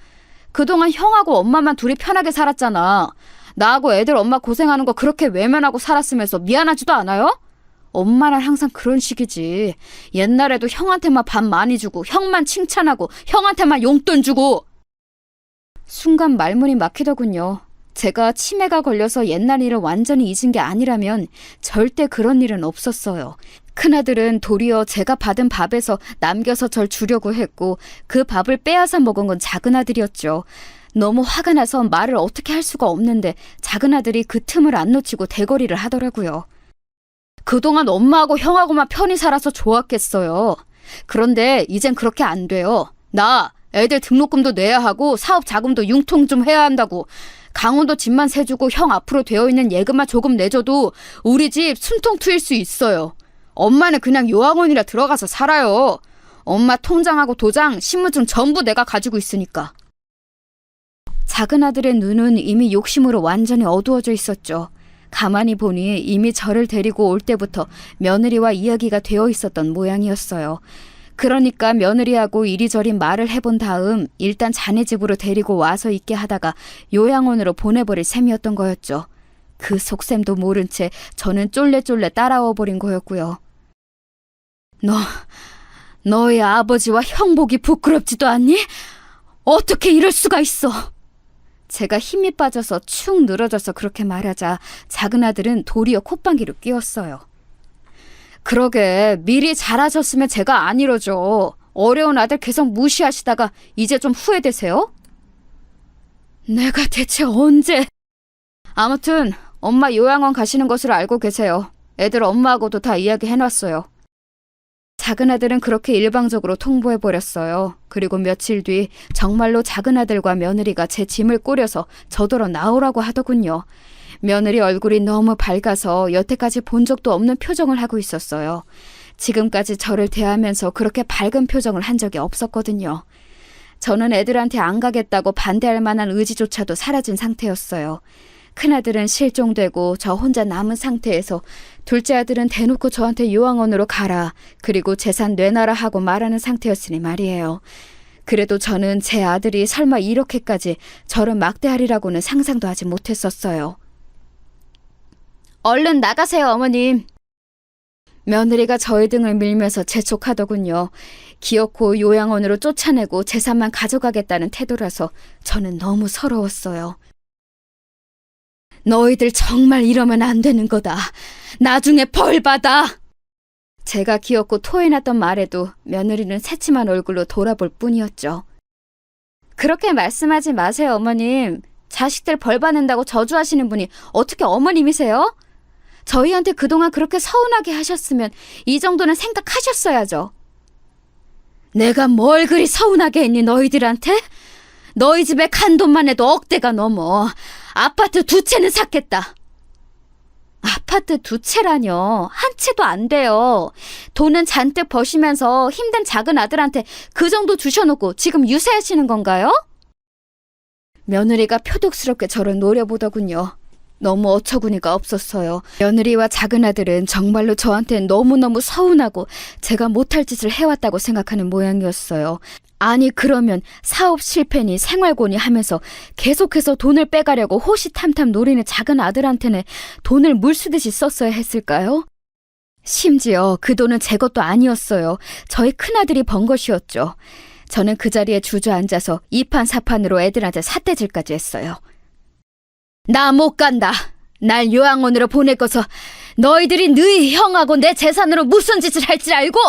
그동안 형하고 엄마만 둘이 편하게 살았잖아. 나하고 애들 엄마 고생하는 거 그렇게 외면하고 살았으면서 미안하지도 않아요? 엄마는 항상 그런 식이지. 옛날에도 형한테만 밥 많이 주고 형만 칭찬하고 형한테만 용돈 주고. 순간 말문이 막히더군요. 제가 치매가 걸려서 옛날 일을 완전히 잊은 게 아니라면 절대 그런 일은 없었어요. 큰아들은 도리어 제가 받은 밥에서 남겨서 절 주려고 했고 그 밥을 빼앗아 먹은 건 작은 아들이었죠. 너무 화가 나서 말을 어떻게 할 수가 없는데 작은 아들이 그 틈을 안 놓치고 대거리를 하더라고요. 그동안 엄마하고 형하고만 편히 살아서 좋았겠어요. 그런데 이젠 그렇게 안 돼요. 나 애들 등록금도 내야 하고 사업 자금도 융통 좀 해야 한다고. 강원도 집만 세주고 형 앞으로 되어 있는 예금만 조금 내줘도 우리 집 숨통 트일 수 있어요. 엄마는 그냥 요양원이라 들어가서 살아요. 엄마 통장하고 도장, 신분증 전부 내가 가지고 있으니까. 작은 아들의 눈은 이미 욕심으로 완전히 어두워져 있었죠. 가만히 보니 이미 저를 데리고 올 때부터 며느리와 이야기가 되어 있었던 모양이었어요. 그러니까 며느리하고 이리저리 말을 해본 다음 일단 자네 집으로 데리고 와서 있게 하다가 요양원으로 보내버릴 셈이었던 거였죠. 그 속셈도 모른 채 저는 쫄래쫄래 따라와 버린 거였고요. 너의 아버지와 형 보기 부끄럽지도 않니? 어떻게 이럴 수가 있어? 제가 힘이 빠져서 축 늘어져서 그렇게 말하자 작은 아들은 도리어 콧방귀를 뀌었어요. 그러게 미리 잘하셨으면 제가 안 이러죠. 어려운 아들 계속 무시하시다가 이제 좀 후회되세요? 내가 대체 언제... 아무튼 엄마 요양원 가시는 것을 알고 계세요. 애들 엄마하고도 다 이야기해놨어요. 작은 아들은 그렇게 일방적으로 통보해버렸어요. 그리고 며칠 뒤 정말로 작은 아들과 며느리가 제 짐을 꾸려서 저더러 나오라고 하더군요. 며느리 얼굴이 너무 밝아서 여태까지 본 적도 없는 표정을 하고 있었어요. 지금까지 저를 대하면서 그렇게 밝은 표정을 한 적이 없었거든요. 저는 애들한테 안 가겠다고 반대할 만한 의지조차도 사라진 상태였어요. 큰아들은 실종되고 저 혼자 남은 상태에서 둘째 아들은 대놓고 저한테 요양원으로 가라, 그리고 재산 내놔라 하고 말하는 상태였으니 말이에요. 그래도 저는 제 아들이 설마 이렇게까지 저를 막대하리라고는 상상도 하지 못했었어요. 얼른 나가세요, 어머님. 며느리가 저의 등을 밀면서 재촉하더군요. 기어코 요양원으로 쫓아내고 재산만 가져가겠다는 태도라서 저는 너무 서러웠어요. 너희들 정말 이러면 안 되는 거다. 나중에 벌 받아. 제가 기어코 토해놨던 말에도 며느리는 새침한 얼굴로 돌아볼 뿐이었죠. 그렇게 말씀하지 마세요, 어머님. 자식들 벌 받는다고 저주하시는 분이 어떻게 어머님이세요? 저희한테 그동안 그렇게 서운하게 하셨으면 이 정도는 생각하셨어야죠. 내가 뭘 그리 서운하게 했니, 너희들한테? 너희 집에 간 돈만 해도 억대가 넘어. 아파트 2채는 샀겠다. 아파트 2채라뇨. 한 채도 안 돼요. 돈은 잔뜩 버시면서 힘든 작은 아들한테 그 정도 주셔놓고 지금 유세하시는 건가요? 며느리가 표독스럽게 저를 노려보더군요. 너무 어처구니가 없었어요. 며느리와 작은 아들은 정말로 저한테 너무너무 서운하고 제가 못할 짓을 해왔다고 생각하는 모양이었어요. 아니, 그러면 사업 실패니 생활고니 하면서 계속해서 돈을 빼가려고 호시탐탐 노리는 작은 아들한테는 돈을 물쓰듯이 썼어야 했을까요? 심지어 그 돈은 제 것도 아니었어요. 저희 큰아들이 번 것이었죠. 저는 그 자리에 주저앉아서 이판사판으로 애들한테 삿대질까지 했어요. 나 못 간다. 날 요양원으로 보낼 거서 너희들이 너희 형하고 내 재산으로 무슨 짓을 할지 알고?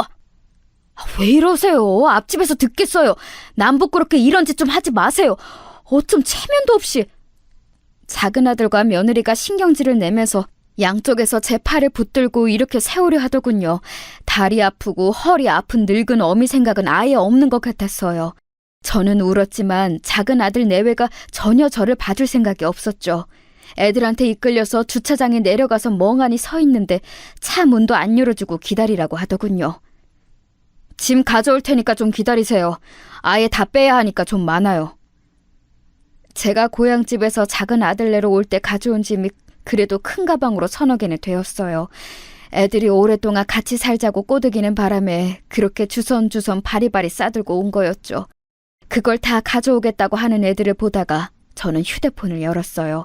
왜 이러세요? 앞집에서 듣겠어요. 남 부끄럽게 이런 짓 좀 하지 마세요. 어쩜 체면도 없이. 작은 아들과 며느리가 신경질을 내면서 양쪽에서 제 팔을 붙들고 이렇게 세우려 하더군요. 다리 아프고 허리 아픈 늙은 어미 생각은 아예 없는 것 같았어요. 저는 울었지만 작은 아들 내외가 전혀 저를 봐줄 생각이 없었죠. 애들한테 이끌려서 주차장에 내려가서 멍하니 서 있는데 차 문도 안 열어주고 기다리라고 하더군요. 짐 가져올 테니까 좀 기다리세요. 아예 다 빼야 하니까 좀 많아요. 제가 고향집에서 작은 아들네로 올 때 가져온 짐이 그래도 큰 가방으로 1,000여 개는 되었어요. 애들이 오랫동안 같이 살자고 꼬드기는 바람에 그렇게 주선주선 바리바리 싸들고 온 거였죠. 그걸 다 가져오겠다고 하는 애들을 보다가 저는 휴대폰을 열었어요.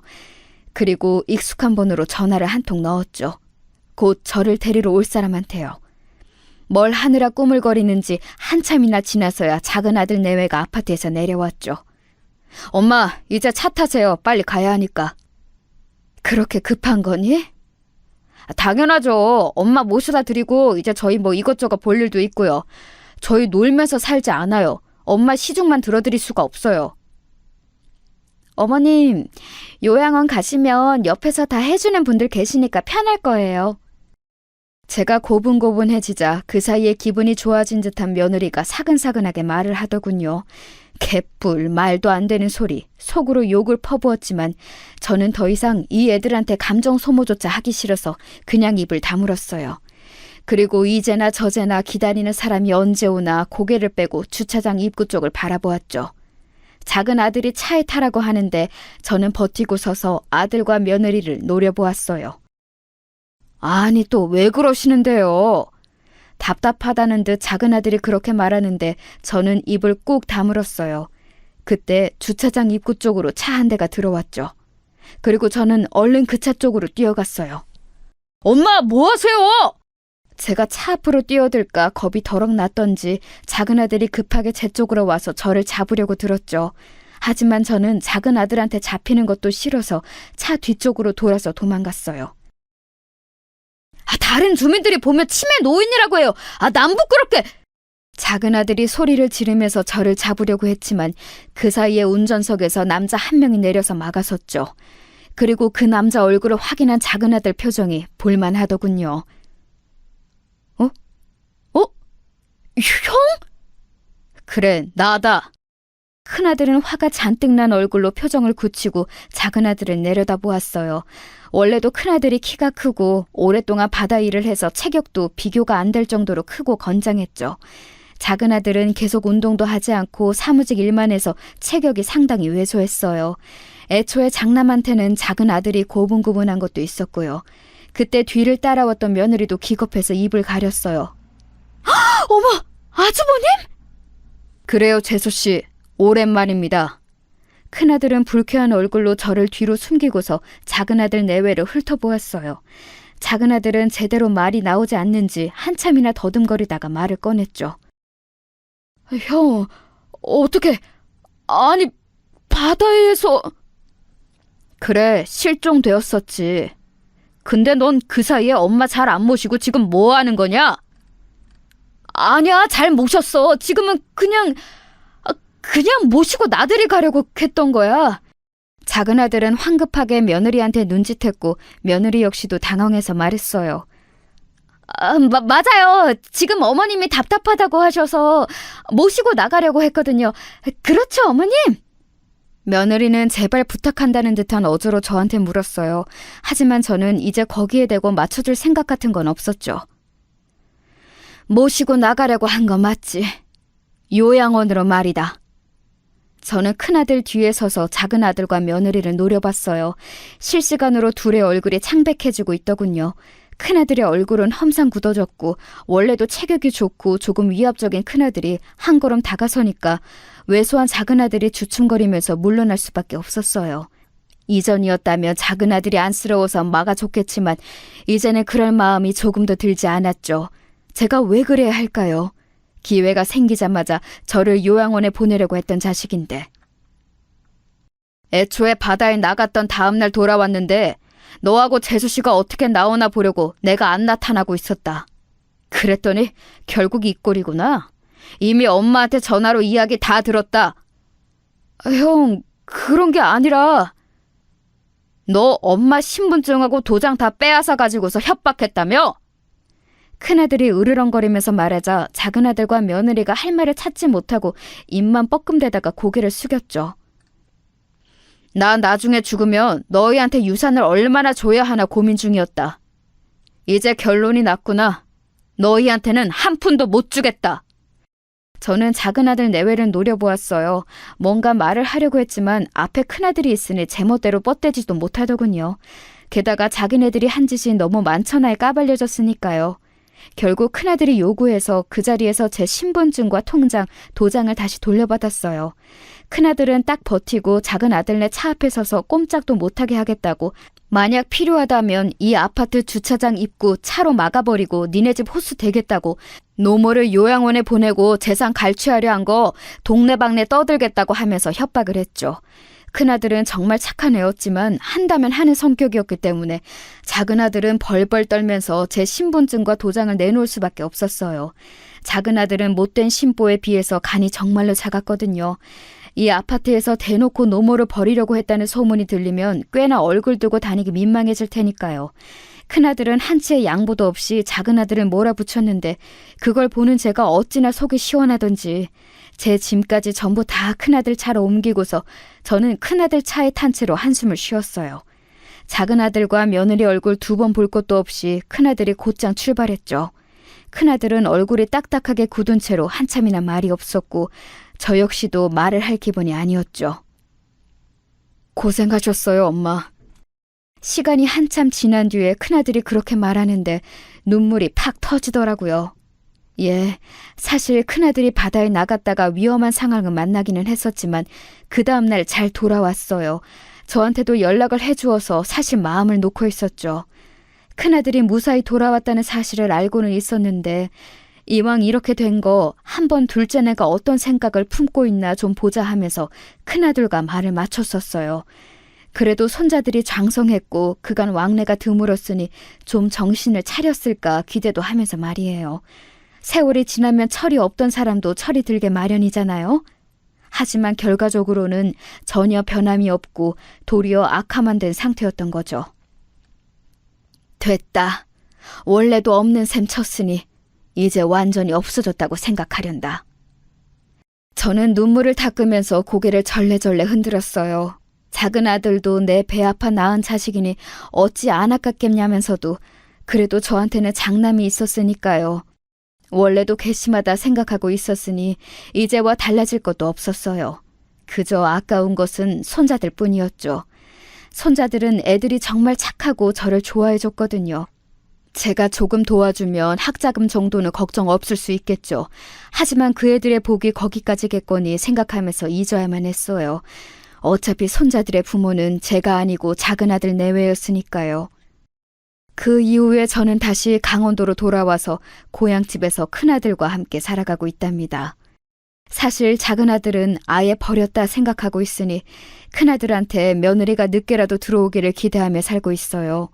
그리고 익숙한 번호로 전화를 한 통 넣었죠. 곧 저를 데리러 올 사람한테요. 뭘 하느라 꾸물거리는지 한참이나 지나서야 작은 아들 내외가 아파트에서 내려왔죠. 엄마, 이제 차 타세요. 빨리 가야 하니까. 그렇게 급한 거니? 당연하죠. 엄마 모셔다 드리고 이제 저희 뭐 이것저것 볼 일도 있고요. 저희 놀면서 살지 않아요. 엄마 시중만 들어드릴 수가 없어요. 어머님, 요양원 가시면 옆에서 다 해주는 분들 계시니까 편할 거예요. 제가 고분고분해지자 그 사이에 기분이 좋아진 듯한 며느리가 사근사근하게 말을 하더군요. 개뿔, 말도 안 되는 소리, 속으로 욕을 퍼부었지만 저는 더 이상 이 애들한테 감정 소모조차 하기 싫어서 그냥 입을 다물었어요. 그리고 이제나 저제나 기다리는 사람이 언제 오나 고개를 빼고 주차장 입구 쪽을 바라보았죠. 작은 아들이 차에 타라고 하는데 저는 버티고 서서 아들과 며느리를 노려보았어요. 아니, 또 왜 그러시는데요? 답답하다는 듯 작은 아들이 그렇게 말하는데 저는 입을 꾹 다물었어요. 그때 주차장 입구 쪽으로 차 한 대가 들어왔죠. 그리고 저는 얼른 그 차 쪽으로 뛰어갔어요. 엄마, 뭐 하세요? 제가 차 앞으로 뛰어들까 겁이 더럭 났던지 작은 아들이 급하게 제 쪽으로 와서 저를 잡으려고 들었죠. 하지만 저는 작은 아들한테 잡히는 것도 싫어서 차 뒤쪽으로 돌아서 도망갔어요. 다른 주민들이 보면 치매 노인이라고 해요. 남 부끄럽게. 작은 아들이 소리를 지르면서 저를 잡으려고 했지만 그 사이에 운전석에서 남자 한 명이 내려서 막아섰죠. 그리고 그 남자 얼굴을 확인한 작은 아들 표정이 볼만하더군요. 형? 그래, 나다. 큰아들은 화가 잔뜩 난 얼굴로 표정을 굳히고 작은 아들을 내려다보았어요. 원래도 큰아들이 키가 크고 오랫동안 바다 일을 해서 체격도 비교가 안 될 정도로 크고 건장했죠. 작은 아들은 계속 운동도 하지 않고 사무직 일만 해서 체격이 상당히 왜소했어요. 애초에 장남한테는 작은 아들이 고분고분한 것도 있었고요. 그때 뒤를 따라왔던 며느리도 기겁해서 입을 가렸어요. 어머! 아주버님? 그래요, 재수씨. 오랜만입니다. 큰아들은 불쾌한 얼굴로 저를 뒤로 숨기고서 작은 아들 내외를 훑어보았어요. 작은 아들은 제대로 말이 나오지 않는지 한참이나 더듬거리다가 말을 꺼냈죠. 형, 어떻게, 아니, 바다에서... 그래, 실종되었었지. 근데 넌 그 사이에 엄마 잘 안 모시고 지금 뭐 하는 거냐? 아니야, 잘 모셨어. 지금은 그냥 모시고 나들이 가려고 했던 거야. 작은 아들은 황급하게 며느리한테 눈짓했고 며느리 역시도 당황해서 말했어요. 맞아요. 지금 어머님이 답답하다고 하셔서 모시고 나가려고 했거든요. 그렇죠, 어머님? 며느리는 제발 부탁한다는 듯한 어조로 저한테 물었어요. 하지만 저는 이제 거기에 대고 맞춰줄 생각 같은 건 없었죠. 모시고 나가려고 한 거 맞지? 요양원으로 말이다. 저는 큰아들 뒤에 서서 작은 아들과 며느리를 노려봤어요. 실시간으로 둘의 얼굴이 창백해지고 있더군요. 큰아들의 얼굴은 험상 굳어졌고 원래도 체격이 좋고 조금 위압적인 큰아들이 한 걸음 다가서니까 왜소한 작은 아들이 주춤거리면서 물러날 수밖에 없었어요. 이전이었다면 작은 아들이 안쓰러워서 막아줬겠지만 이제는 그럴 마음이 조금도 들지 않았죠. 제가 왜 그래야 할까요? 기회가 생기자마자 저를 요양원에 보내려고 했던 자식인데. 애초에 바다에 나갔던 다음날 돌아왔는데 너하고 재수씨가 어떻게 나오나 보려고 내가 안 나타나고 있었다. 그랬더니 결국 이 꼴이구나. 이미 엄마한테 전화로 이야기 다 들었다. 형, 그런 게 아니라 너 엄마 신분증하고 도장 다 빼앗아 가지고서 협박했다며? 큰아들이 으르렁거리면서 말하자 작은 아들과 며느리가 할 말을 찾지 못하고 입만 뻐끔대다가 고개를 숙였죠. 나 나중에 죽으면 너희한테 유산을 얼마나 줘야 하나 고민 중이었다. 이제 결론이 났구나. 너희한테는 한 푼도 못 주겠다. 저는 작은 아들 내외를 노려보았어요. 뭔가 말을 하려고 했지만 앞에 큰아들이 있으니 제멋대로 뻗대지도 못하더군요. 게다가 자기네들이 한 짓이 너무 만천하에 까발려졌으니까요. 결국 큰아들이 요구해서 그 자리에서 제 신분증과 통장, 도장을 다시 돌려받았어요. 큰아들은 딱 버티고 작은 아들네 차 앞에 서서 꼼짝도 못하게 하겠다고 만약 필요하다면 이 아파트 주차장 입구 차로 막아버리고 니네 집 호수 대겠다고 노모를 요양원에 보내고 재산 갈취하려 한 거 동네방네 떠들겠다고 하면서 협박을 했죠. 큰아들은 정말 착한 애였지만 한다면 하는 성격이었기 때문에 작은 아들은 벌벌 떨면서 제 신분증과 도장을 내놓을 수밖에 없었어요. 작은 아들은 못된 심보에 비해서 간이 정말로 작았거든요. 이 아파트에서 대놓고 노모를 버리려고 했다는 소문이 들리면 꽤나 얼굴 두고 다니기 민망해질 테니까요. 큰아들은 한치의 양보도 없이 작은 아들을 몰아붙였는데 그걸 보는 제가 어찌나 속이 시원하던지 제 짐까지 전부 다 큰아들 차로 옮기고서 저는 큰아들 차에 탄 채로 한숨을 쉬었어요. 작은 아들과 며느리 얼굴 두 번 볼 것도 없이 큰아들이 곧장 출발했죠. 큰아들은 얼굴이 딱딱하게 굳은 채로 한참이나 말이 없었고 저 역시도 말을 할 기분이 아니었죠. 고생하셨어요, 엄마. 시간이 한참 지난 뒤에 큰아들이 그렇게 말하는데 눈물이 팍 터지더라고요. 예, 사실 큰아들이 바다에 나갔다가 위험한 상황을 만나기는 했었지만 그 다음날 잘 돌아왔어요. 저한테도 연락을 해주어서 사실 마음을 놓고 있었죠. 큰아들이 무사히 돌아왔다는 사실을 알고는 있었는데 이왕 이렇게 된 거 한번 둘째네가 어떤 생각을 품고 있나 좀 보자 하면서 큰아들과 말을 맞췄었어요. 그래도 손자들이 장성했고 그간 왕래가 드물었으니 좀 정신을 차렸을까 기대도 하면서 말이에요. 세월이 지나면 철이 없던 사람도 철이 들게 마련이잖아요. 하지만 결과적으로는 전혀 변함이 없고 도리어 악화만 된 상태였던 거죠. 됐다. 원래도 없는 셈 쳤으니 이제 완전히 없어졌다고 생각하련다. 저는 눈물을 닦으면서 고개를 절레절레 흔들었어요. 작은 아들도 내 배 아파 낳은 자식이니 어찌 안 아깝겠냐면서도 그래도 저한테는 장남이 있었으니까요. 원래도 괘씸하다 생각하고 있었으니 이제와 달라질 것도 없었어요. 그저 아까운 것은 손자들 뿐이었죠. 손자들은 애들이 정말 착하고 저를 좋아해줬거든요. 제가 조금 도와주면 학자금 정도는 걱정 없을 수 있겠죠. 하지만 그 애들의 복이 거기까지겠거니 생각하면서 잊어야만 했어요. 어차피 손자들의 부모는 제가 아니고 작은 아들 내외였으니까요. 그 이후에 저는 다시 강원도로 돌아와서 고향집에서 큰아들과 함께 살아가고 있답니다. 사실 작은 아들은 아예 버렸다 생각하고 있으니 큰아들한테 며느리가 늦게라도 들어오기를 기대하며 살고 있어요.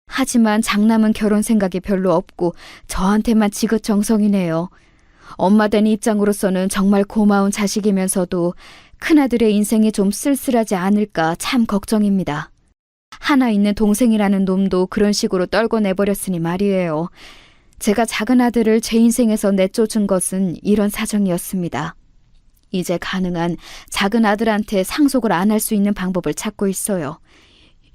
하지만 장남은 결혼 생각이 별로 없고 저한테만 지긋정성이네요. 엄마 된 입장으로서는 정말 고마운 자식이면서도 큰아들의 인생이 좀 쓸쓸하지 않을까 참 걱정입니다. 하나 있는 동생이라는 놈도 그런 식으로 떨궈 내버렸으니 말이에요. 제가 작은 아들을 제 인생에서 내쫓은 것은 이런 사정이었습니다. 이제 가능한 작은 아들한테 상속을 안 할 수 있는 방법을 찾고 있어요.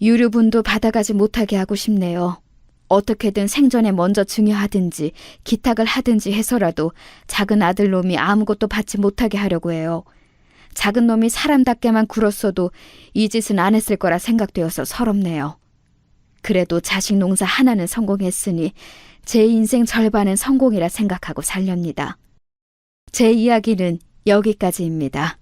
유류분도 받아가지 못하게 하고 싶네요. 어떻게든 생전에 먼저 증여하든지 기탁을 하든지 해서라도 작은 아들 놈이 아무것도 받지 못하게 하려고 해요. 작은 놈이 사람답게만 굴었어도 이 짓은 안 했을 거라 생각되어서 서럽네요. 그래도 자식 농사 하나는 성공했으니 제 인생 절반은 성공이라 생각하고 살렵니다. 제 이야기는 여기까지입니다.